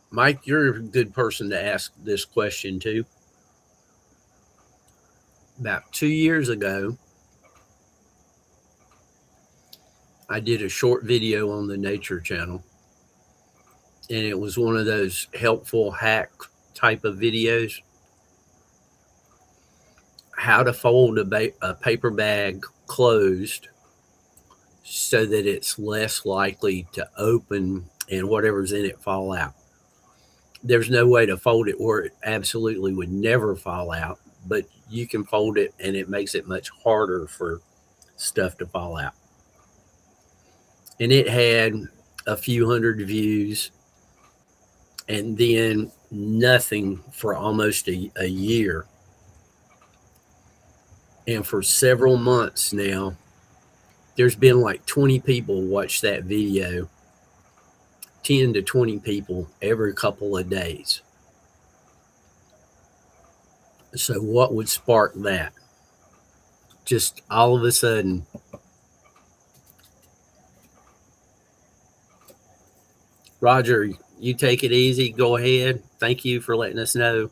Mike, you're a good person to ask this question to. About 2 years ago, I did a short video on the Nature Channel, and it was one of those helpful hack type of videos. How to fold a paper bag closed so that it's less likely to open and whatever's in it fall out. There's no way to fold it where it absolutely would never fall out, but you can fold it and it makes it much harder for stuff to fall out. And it had a few hundred views and then nothing for almost a year. And for several months now, there's been like 20 people watch that video, 10 to 20 people every couple of days. So, what would spark that? Just all of a sudden, Roger, you take it easy. Go ahead. Thank you for letting us know.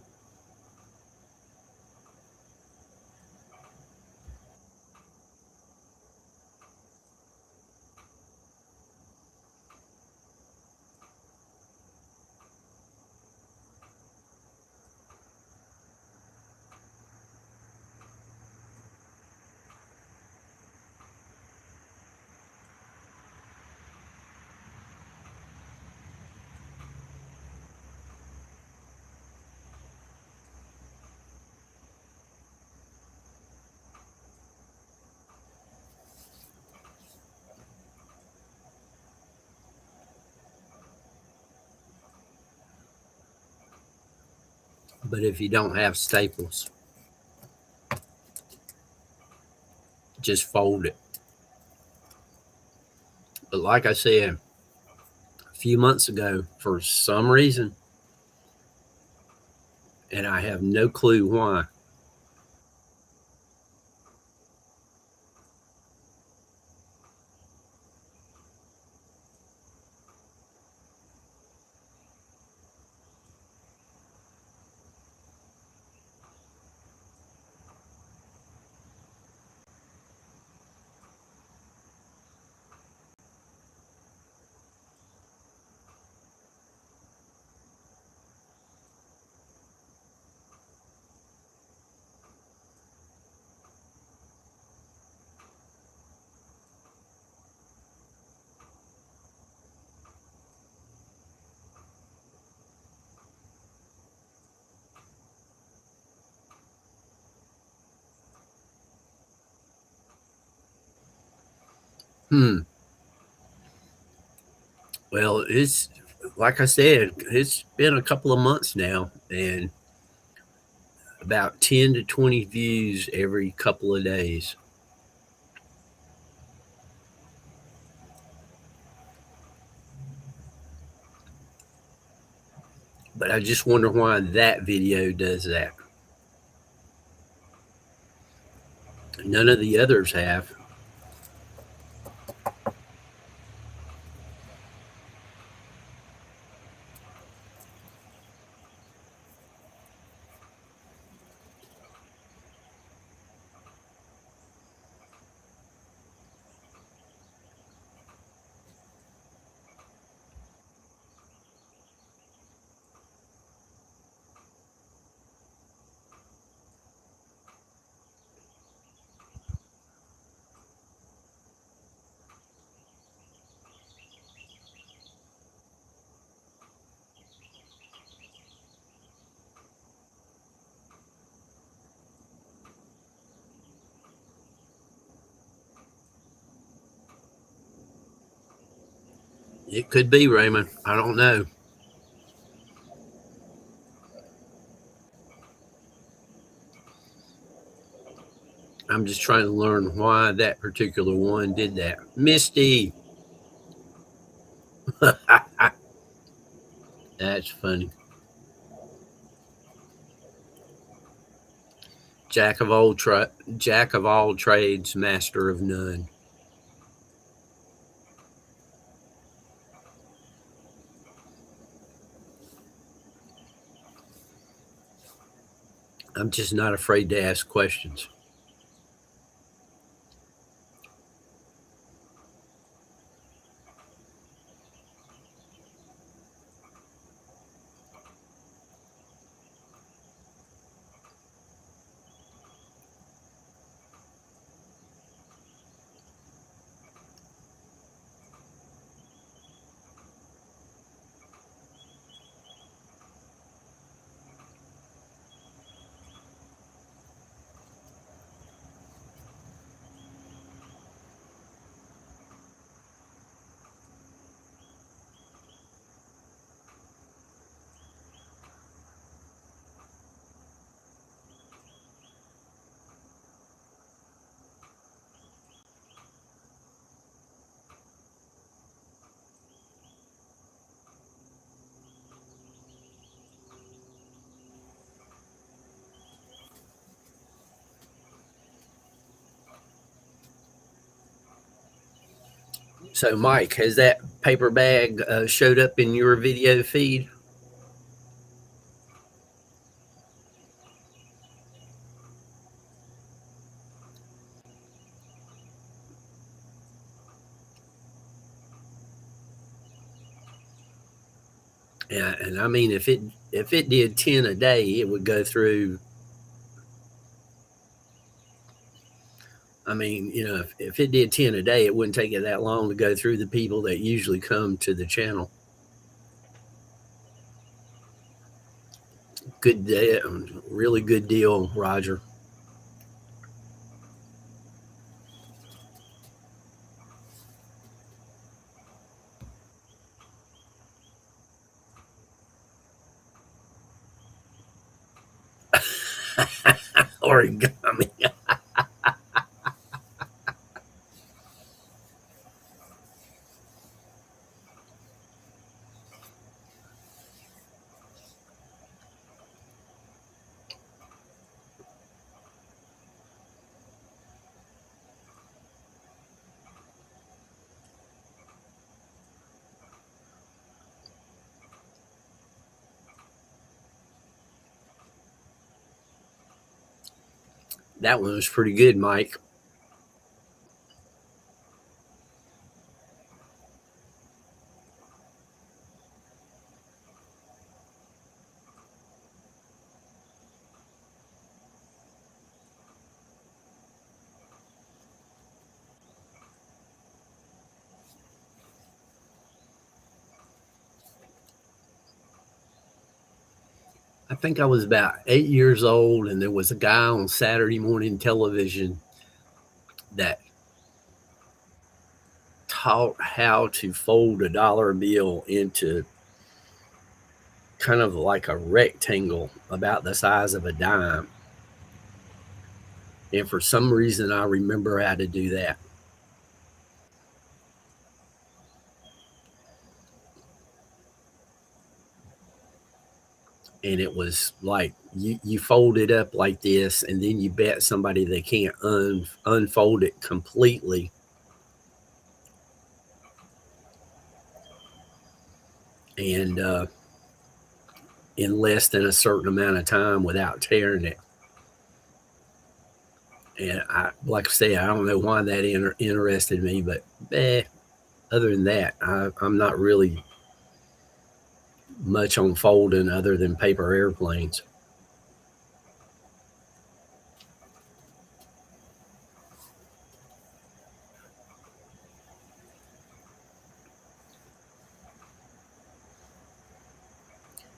But if you don't have staples, just fold it. But like I said, a few months ago, for some reason, and I have no clue why, hmm. Well, it's like I said, it's been a couple of months now, and about 10 to 20 views every couple of days. But I just wonder why that video does that. None of the others have. It could be, Raymond. I don't know. I'm just trying to learn why that particular one did that. Misty. That's funny. Jack of all trades, master of none. I'm just not afraid to ask questions. So, Mike, has that paper bag showed up in your video feed? Yeah, and I mean, if it did 10 a day, it would go through. I mean, if it did 10 a day, it wouldn't take it that long to go through the people that usually come to the channel. Good day, really good deal, Roger. Origami. That one was pretty good, Mike. I think I was about 8 years old, and there was a guy on Saturday morning television that taught how to fold a dollar bill into kind of like a rectangle about the size of a dime. And for some reason, I remember how to do that. And it was like you fold it up like this, and then you bet somebody they can't unfold it completely. And in less than a certain amount of time without tearing it. And like I say, I don't know why that interested me, but other than that, I'm not really much on folding other than paper airplanes.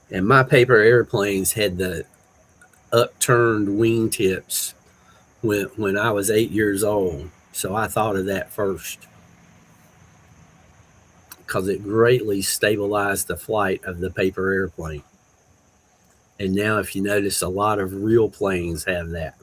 And my paper airplanes had the upturned wingtips when I was 8 years old. So I thought of that first because it greatly stabilized the flight of the paper airplane. And now, if you notice, a lot of real planes have that.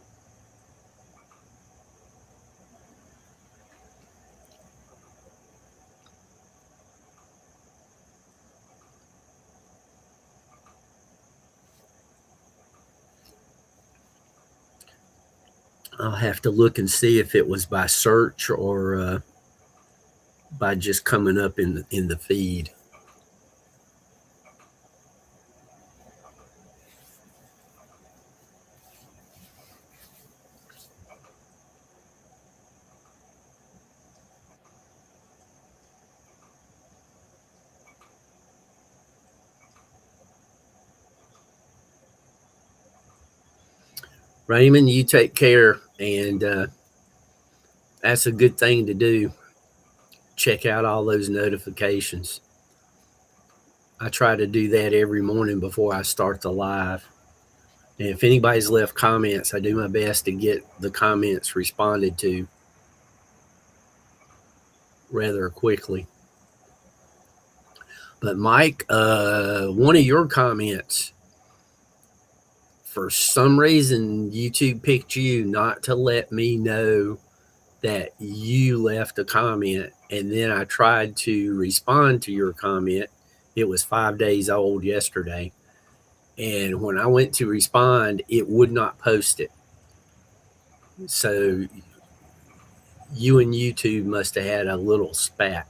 I'll have to look and see if it was by search or by just coming up in the feed. Raymond, you take care, and that's a good thing to do. Check out all those notifications. I try to do that every morning before I start the live. And if anybody's left comments, I do my best to get the comments responded to rather quickly. But Mike, one of your comments, for some reason, YouTube picked you not to let me know that you left a comment. And then I tried to respond to your comment. It was 5 days old yesterday. And when I went to respond, it would not post it. So you and YouTube must have had a little spat.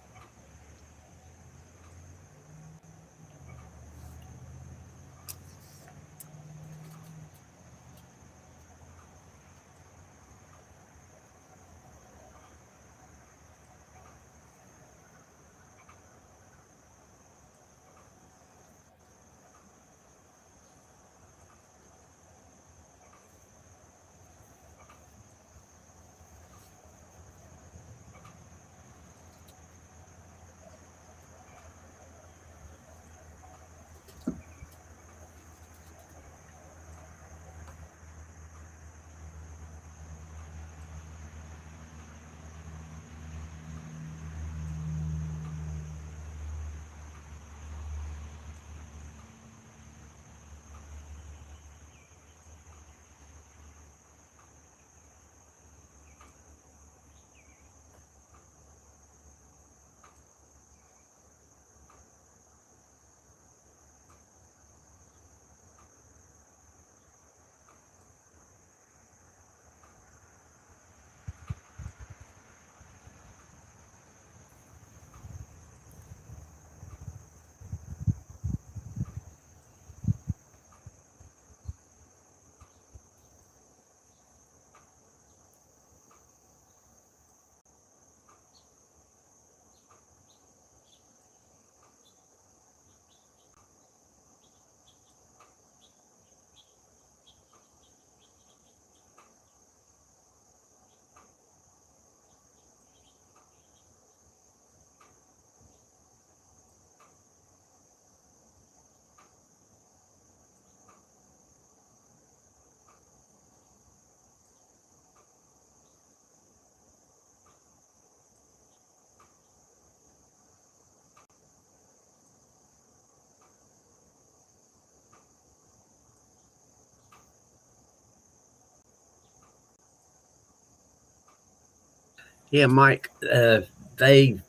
Yeah, Mike. They,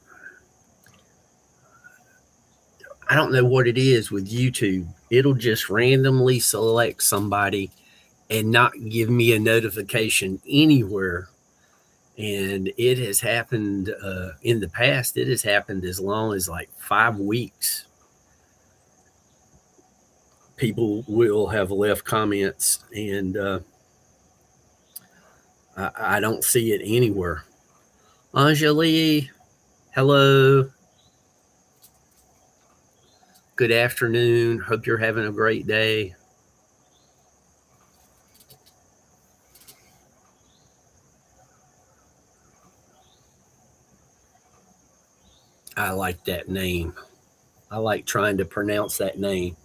I don't know what it is with YouTube. It'll just randomly select somebody and not give me a notification anywhere. And it has happened in the past. It has happened as long as like 5 weeks. People will have left comments, and I don't see it anywhere. Anjali, hello. Good afternoon. Hope you're having a great day. I like that name. I like trying to pronounce that name.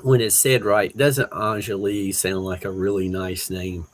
When it's said right, doesn't Anjali sound like a really nice name?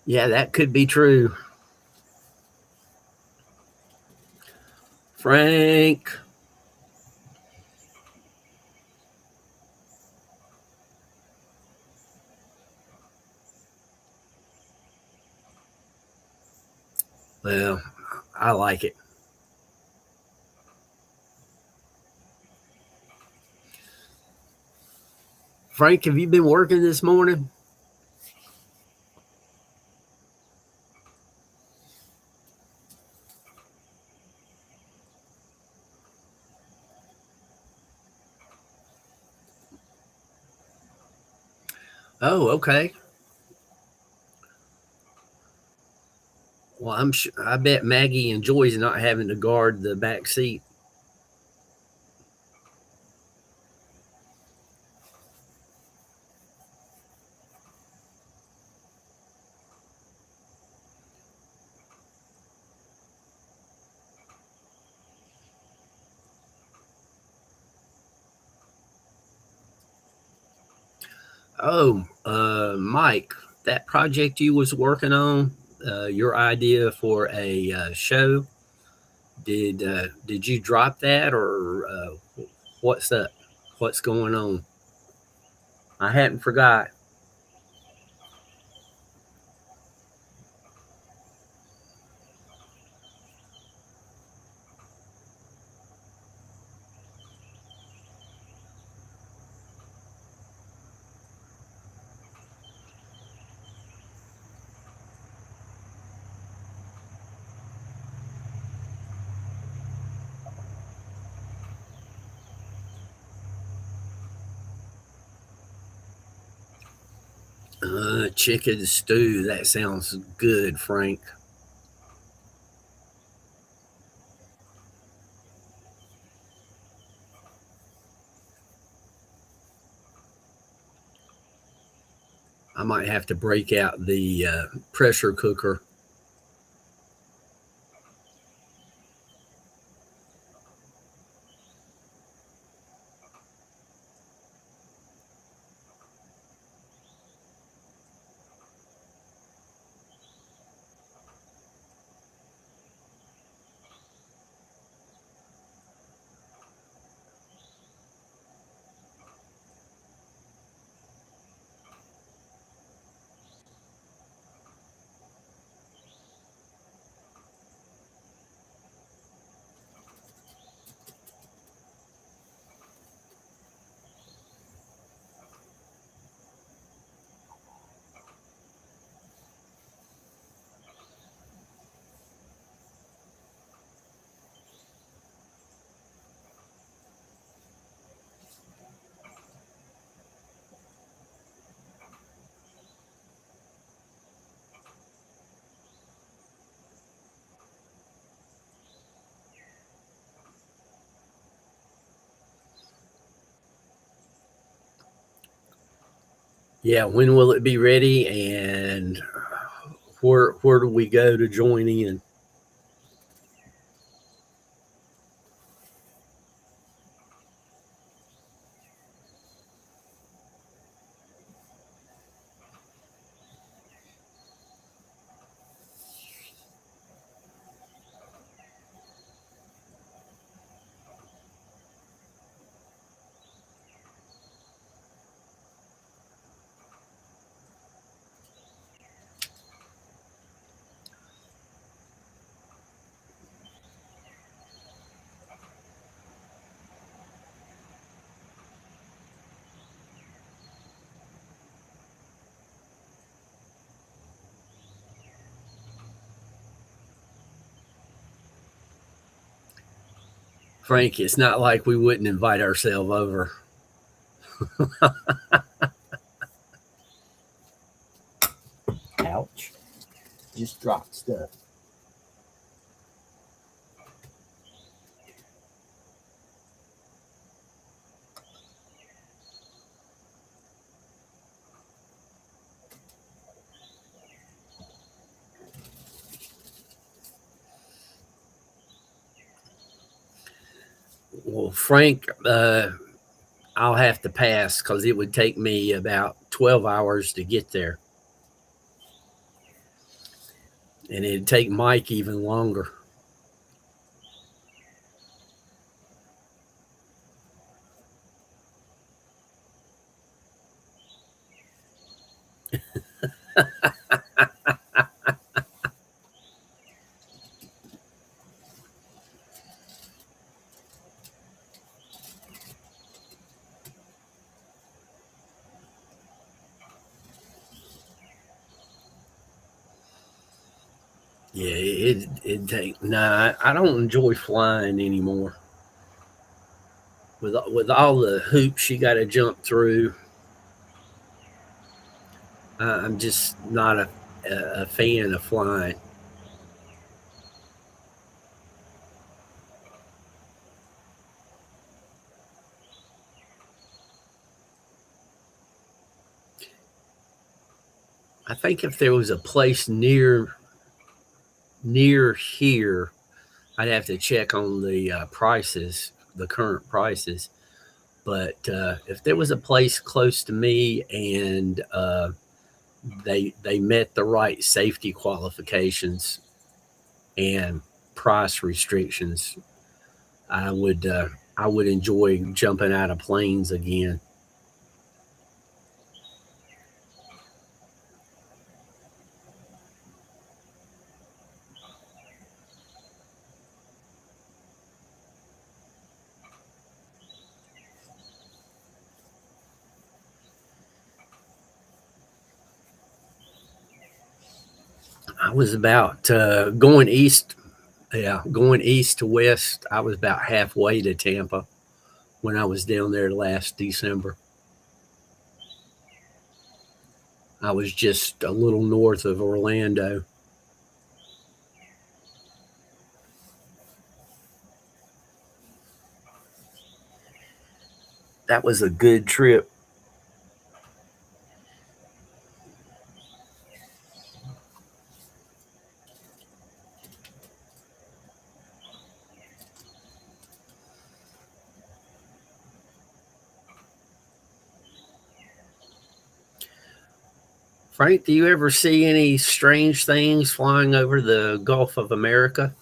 Yeah, that could be true. Frank. Well, I like it. Frank, have you been working this morning? Oh, okay. Well, I bet Maggie enjoys not having to guard the back seat. Oh, Mike, that project you was working on, your idea for a show, did you drop that, or what's up? What's going on? I hadn't forgot. Chicken stew. That sounds good, Frank. I might have to break out the pressure cooker. Yeah, when will it be ready, and where do we go to join in? Frank, it's not like we wouldn't invite ourselves over. Ouch. Just dropped stuff. Well, Frank, I'll have to pass because it would take me about 12 hours to get there. And it'd take Mike even longer. Yeah, it'd take. Nah, I don't enjoy flying anymore. With all the hoops you got to jump through, I'm just not a fan of flying. I think if there was a place near here, I'd have to check on the prices, the current prices. But if there was a place close to me and they met the right safety qualifications and price restrictions, I would uh, I would enjoy jumping out of planes again. I was about going east. Yeah, going east to west. I was about halfway to Tampa when I was down there last December. I was just a little north of Orlando. That was a good trip. Frank, do you ever see any strange things flying over the Gulf of America?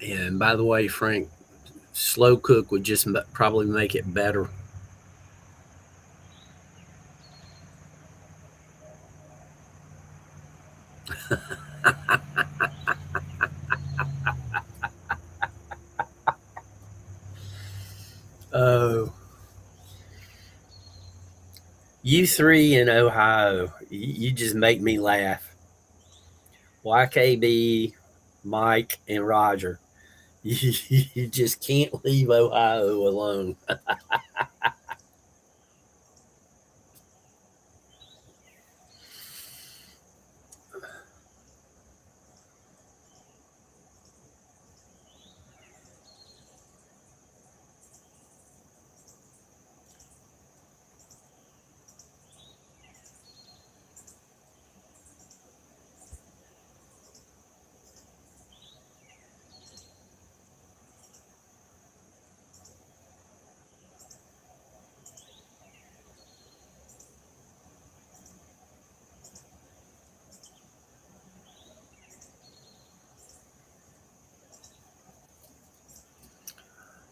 And by the way, Frank, slow cook would just probably make it better. Oh, you three in Ohio, you just make me laugh. YKB, Mike, and Roger. You just can't leave Ohio alone.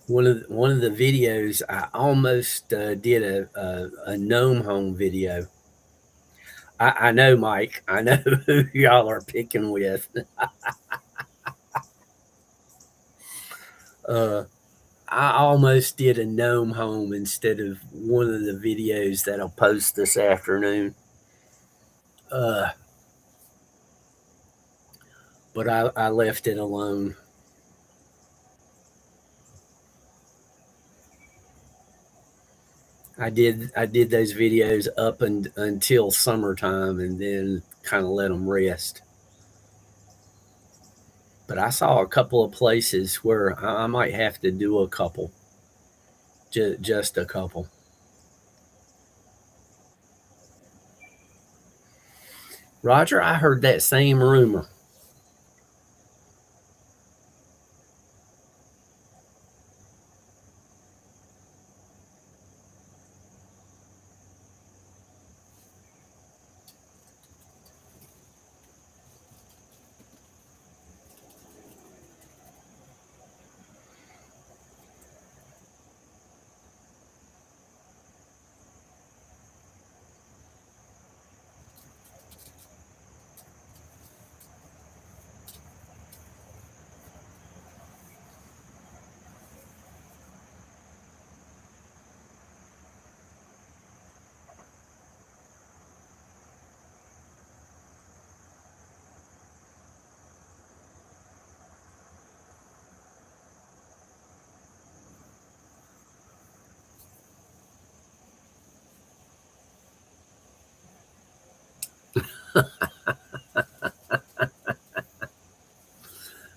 One of the videos I almost did a gnome home video. I know, Mike. I know who y'all are picking with. Uh, I almost did a gnome home instead of one of the videos that I'll post this afternoon. Uh, but I left it alone. I did those videos up until summertime, and then kind of let them rest. But I saw a couple of places where I might have to do a couple, just a couple. Roger, I heard that same rumor.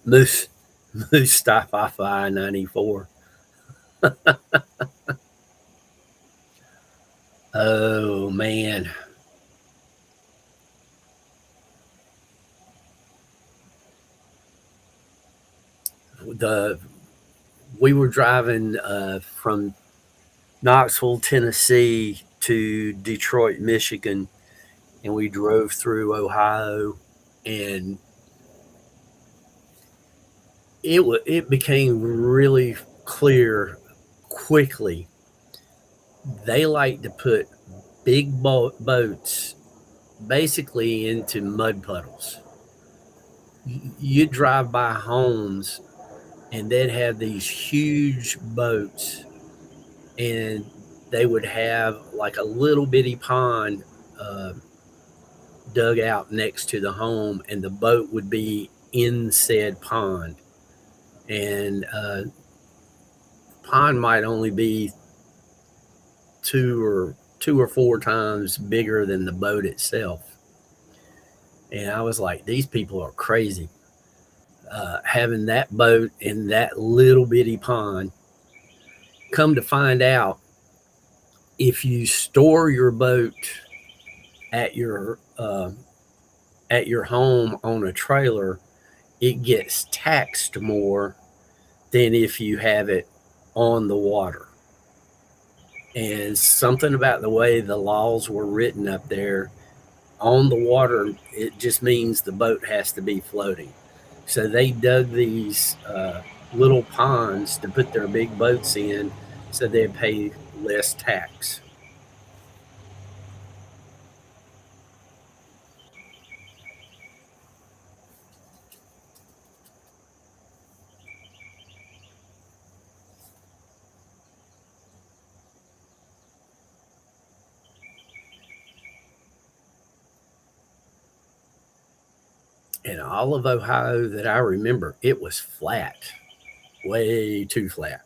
Moose, Moose stop off I-94. Oh man, the we were driving from Knoxville, Tennessee to Detroit, Michigan, and we drove through Ohio, and it became really clear quickly. They like to put big boats basically into mud puddles. You drive by homes, and they'd have these huge boats, and they would have like a little bitty pond uh, dug out next to the home, and the boat would be in said pond. And pond might only be two or four times bigger than the boat itself. And I was like, these people are crazy. Having that boat in that little bitty pond. Come to find out, if you store your boat at your uh, at your home on a trailer, it gets taxed more than if you have it on the water. And something about the way the laws were written up there, on the water, it just means the boat has to be floating. So they dug these little ponds to put their big boats in so they'd pay less tax. In all of Ohio that I remember, it was flat, way too flat.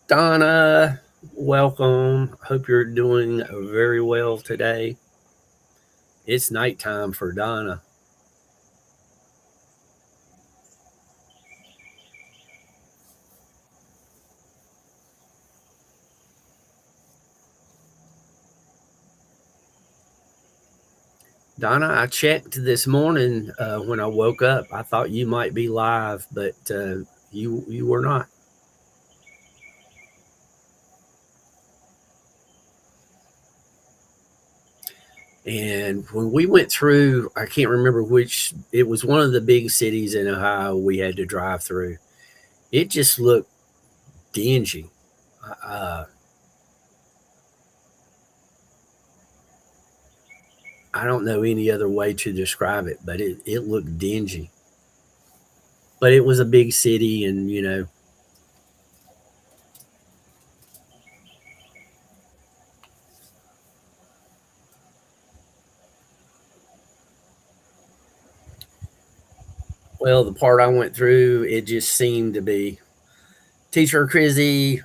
Donna, welcome. Hope you're doing very well today. It's nighttime for Donna. Donna, I checked this morning when I woke up. I thought you might be live, but you were not. And when we went through, I can't remember which, it was one of the big cities in Ohio we had to drive through. It just looked dingy. Uh, I don't know any other way to describe it, but it looked dingy. But it was a big city, and well, the part I went through, it just seemed to be Teacher Crizzy.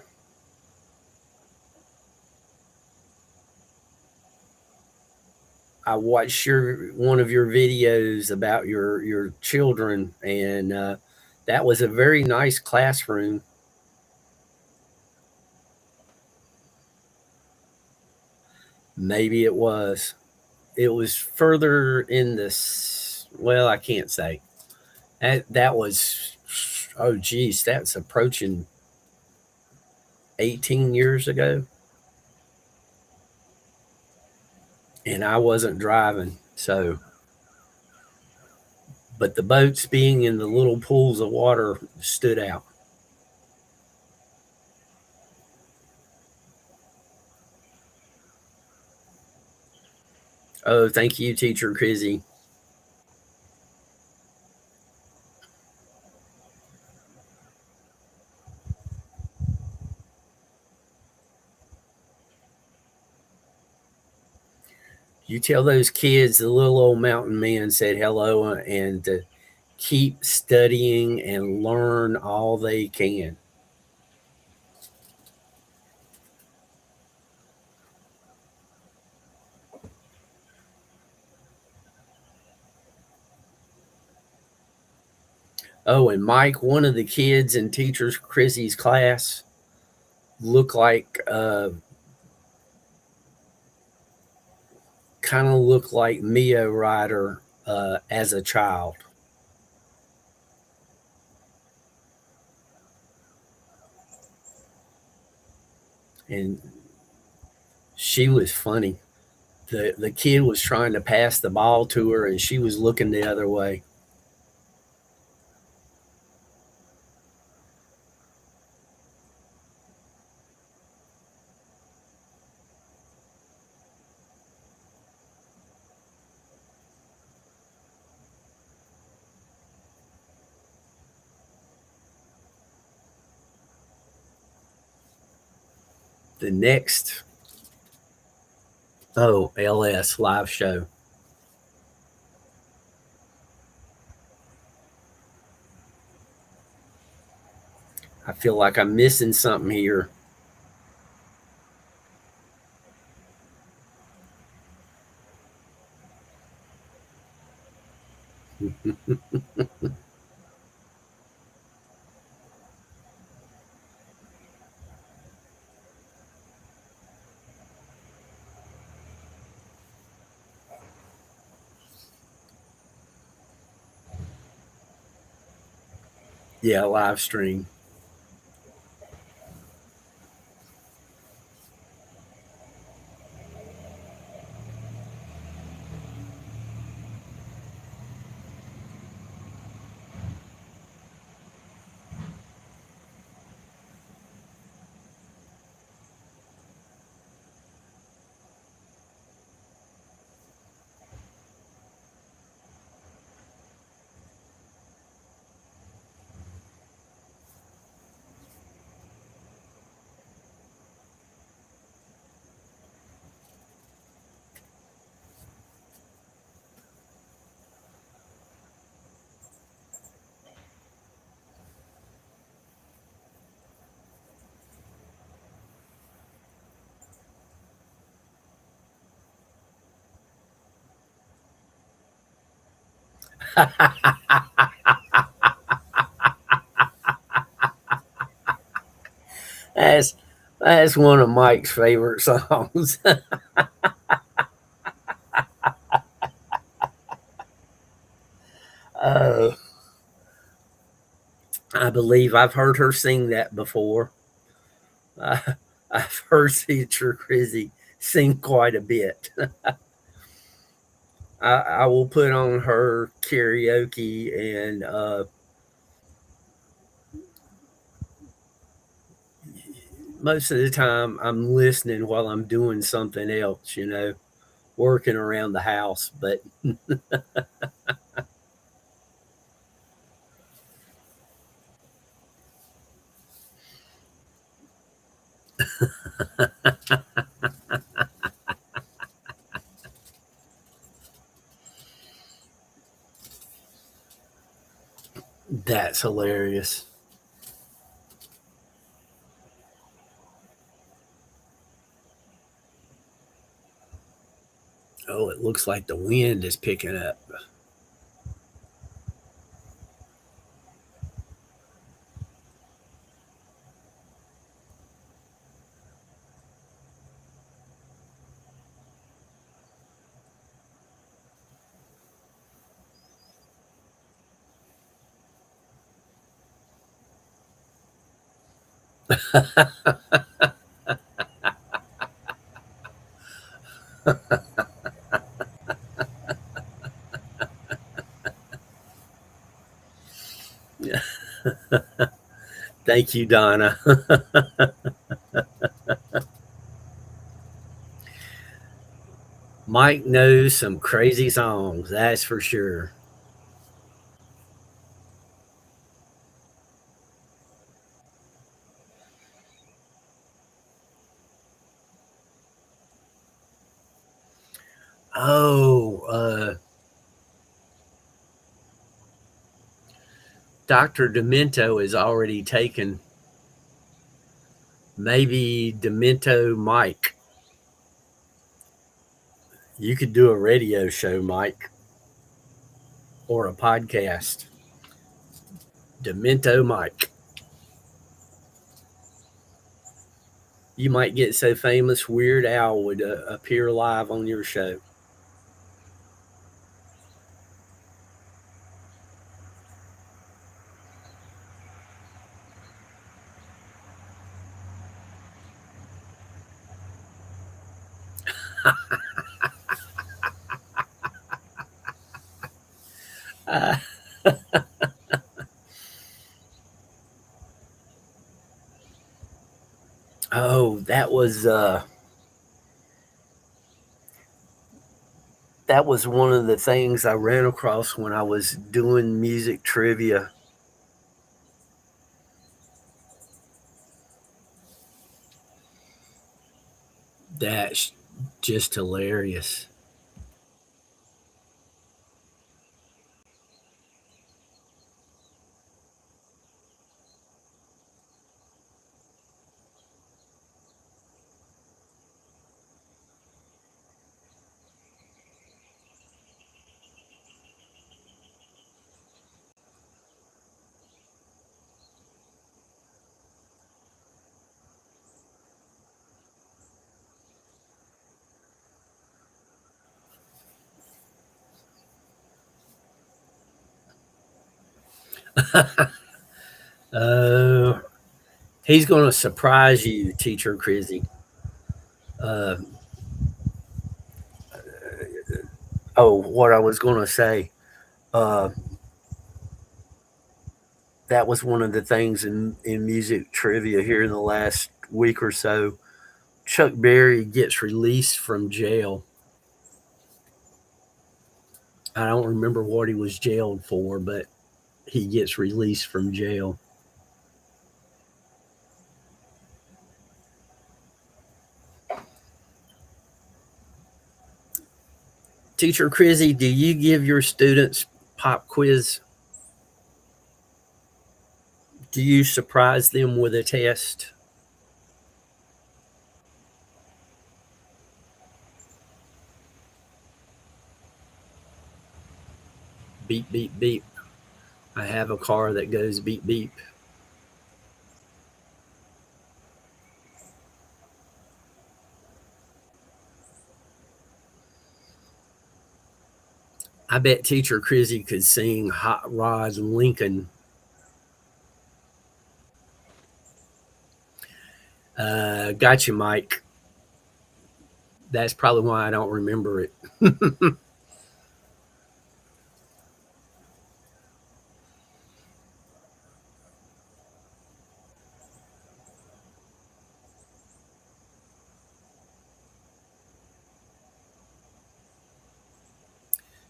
I watched one of your videos about your children, and that was a very nice classroom. Maybe it was. It was further in this. Well, I can't say. That was. Oh, geez, that's approaching 18 years ago, and I wasn't driving. So, but the boats being in the little pools of water stood out. Oh, thank you, Teacher Crizzy. You tell those kids the little old mountain man said hello and to keep studying and learn all they can. Oh, and Mike, one of the kids in Teacher Crizzy's class, looked like kind of looked like Mio Ryder as a child. And she was funny. The kid was trying to pass the ball to her, and she was looking the other way. The next, oh, LS live show. I feel like I'm missing something here. Yeah, live stream. that's that's one of Mike's favorite songs. uh, I believe I've heard her sing that before. Uh, I've heard Teacher Chrissy sing quite a bit. I will put on her karaoke, and most of the time I'm listening while I'm doing something else, working around the house. But that's hilarious. Oh, it looks like the wind is picking up. Thank you, Donna. Mike knows some crazy songs, that's for sure. Oh, Dr. Demento is already taken. Maybe Demento Mike. You could do a radio show, Mike, or a podcast. Demento Mike. You might get so famous, Weird Al would appear live on your show. Uh, oh, that was one of the things I ran across when I was doing music trivia. That's just hilarious. Uh, he's going to surprise you, Teacher Crizzy. Uh, oh, what I was going to say. Uh, that was one of the things in music trivia here in the last week or so. Chuck Berry gets released from jail. I don't remember what he was jailed for, but he gets released from jail. Teacher Crizzy, do you give your students pop quiz? Do you surprise them with a test? beep, beep, beep. I have a car that goes beep, beep. I bet Teacher Crizzy could sing Hot Rod Lincoln. Gotcha, Mike. That's probably why I don't remember it.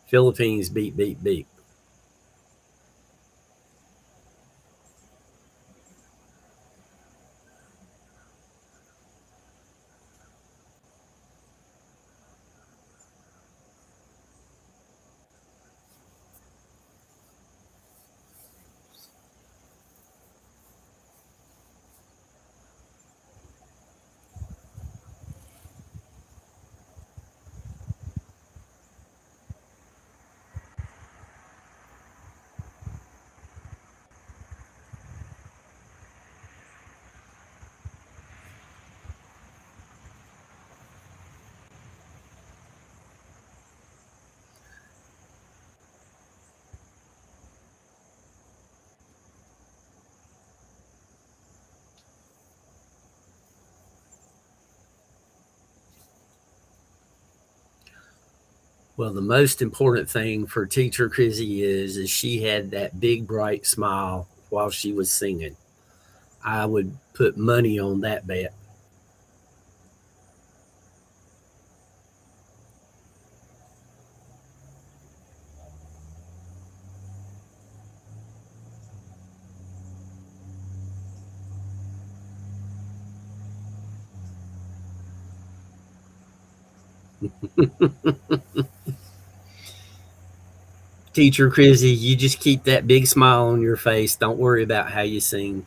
Philippines beep, beep, beep. Well, the most important thing for Teacher Crizzy is she had that big bright smile while she was singing. I would put money on that bet. Teacher Crizzy, you just keep that big smile on your face. Don't worry about how you sing.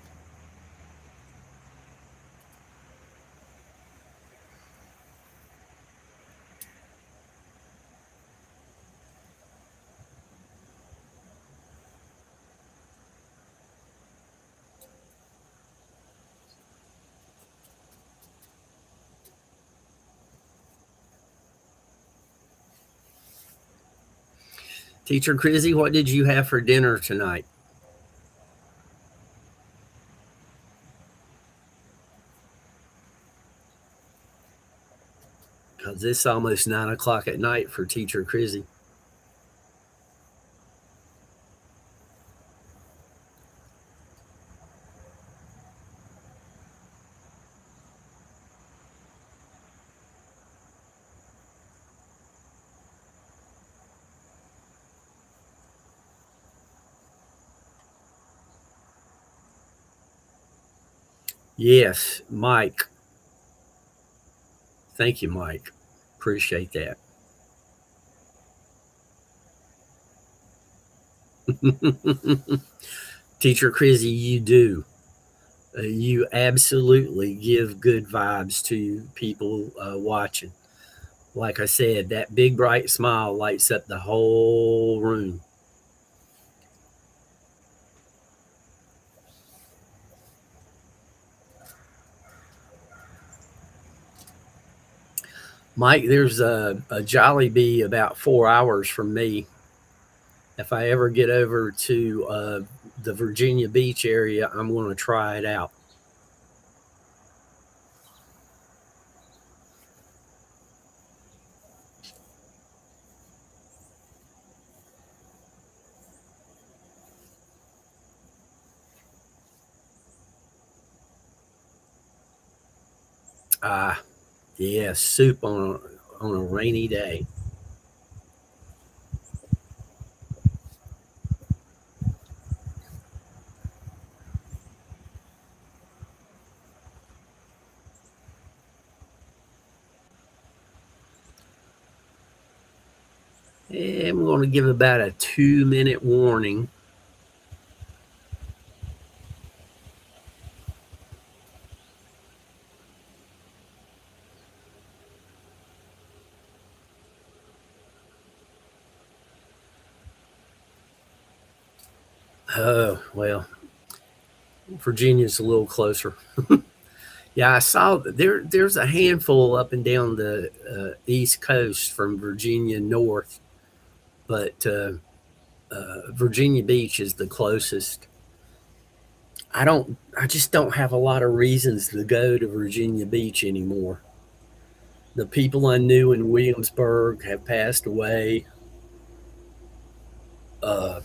Teacher Crizzy, what did you have for dinner tonight? Because it's almost 9 o'clock at night for Teacher Crizzy. Yes, Mike. Thank you, Mike. Appreciate that. Teacher Crizzy, you do. You absolutely give good vibes to people watching. Like I said, that big bright smile lights up the whole room. Mike, there's a Jolly Bee about 4 hours from me. If I ever get over to the Virginia Beach area, I'm going to try it out. Ah, yeah, soup on a rainy day. I'm going to give about a 2 minute warning. Oh, well, Virginia's a little closer. Yeah, I saw there's a handful up and down the East Coast from Virginia north, but Virginia Beach is the closest. I just don't have a lot of reasons to go to Virginia Beach anymore. The people I knew in Williamsburg have passed away. Uh,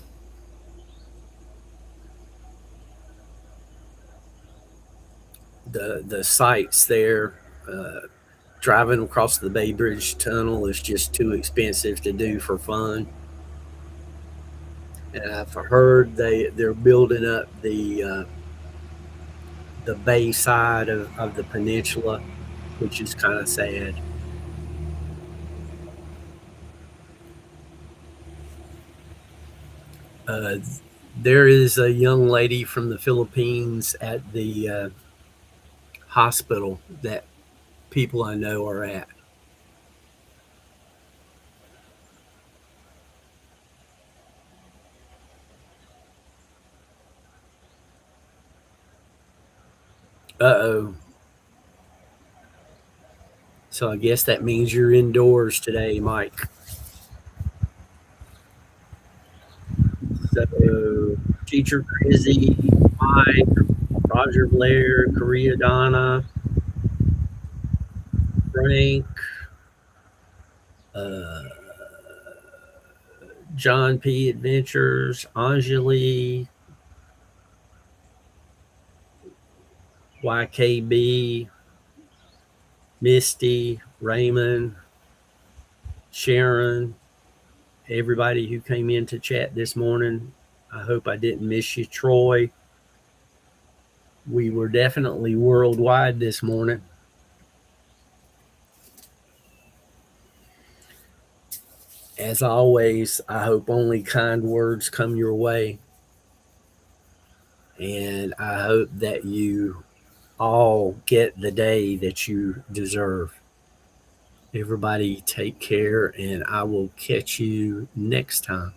the sites there, uh, driving across the Bay Bridge Tunnel is just too expensive to do for fun. And I've heard they're building up the bay side of the peninsula, which is kind of sad. Uh, there is a young lady from the Philippines at the hospital that people I know are at. Uh-oh. So I guess that means you're indoors today, Mike. So Teacher Crizzy, Mike, Roger Blair, Korea Donna, Frank, uh, John P. Adventures, Anjali, YKB, Misty, Raymond, Sharon, everybody who came in to chat this morning. I hope I didn't miss you, Troy. We were definitely worldwide this morning. As always, I hope only kind words come your way. And I hope that you all get the day that you deserve. Everybody take care, and I will catch you next time.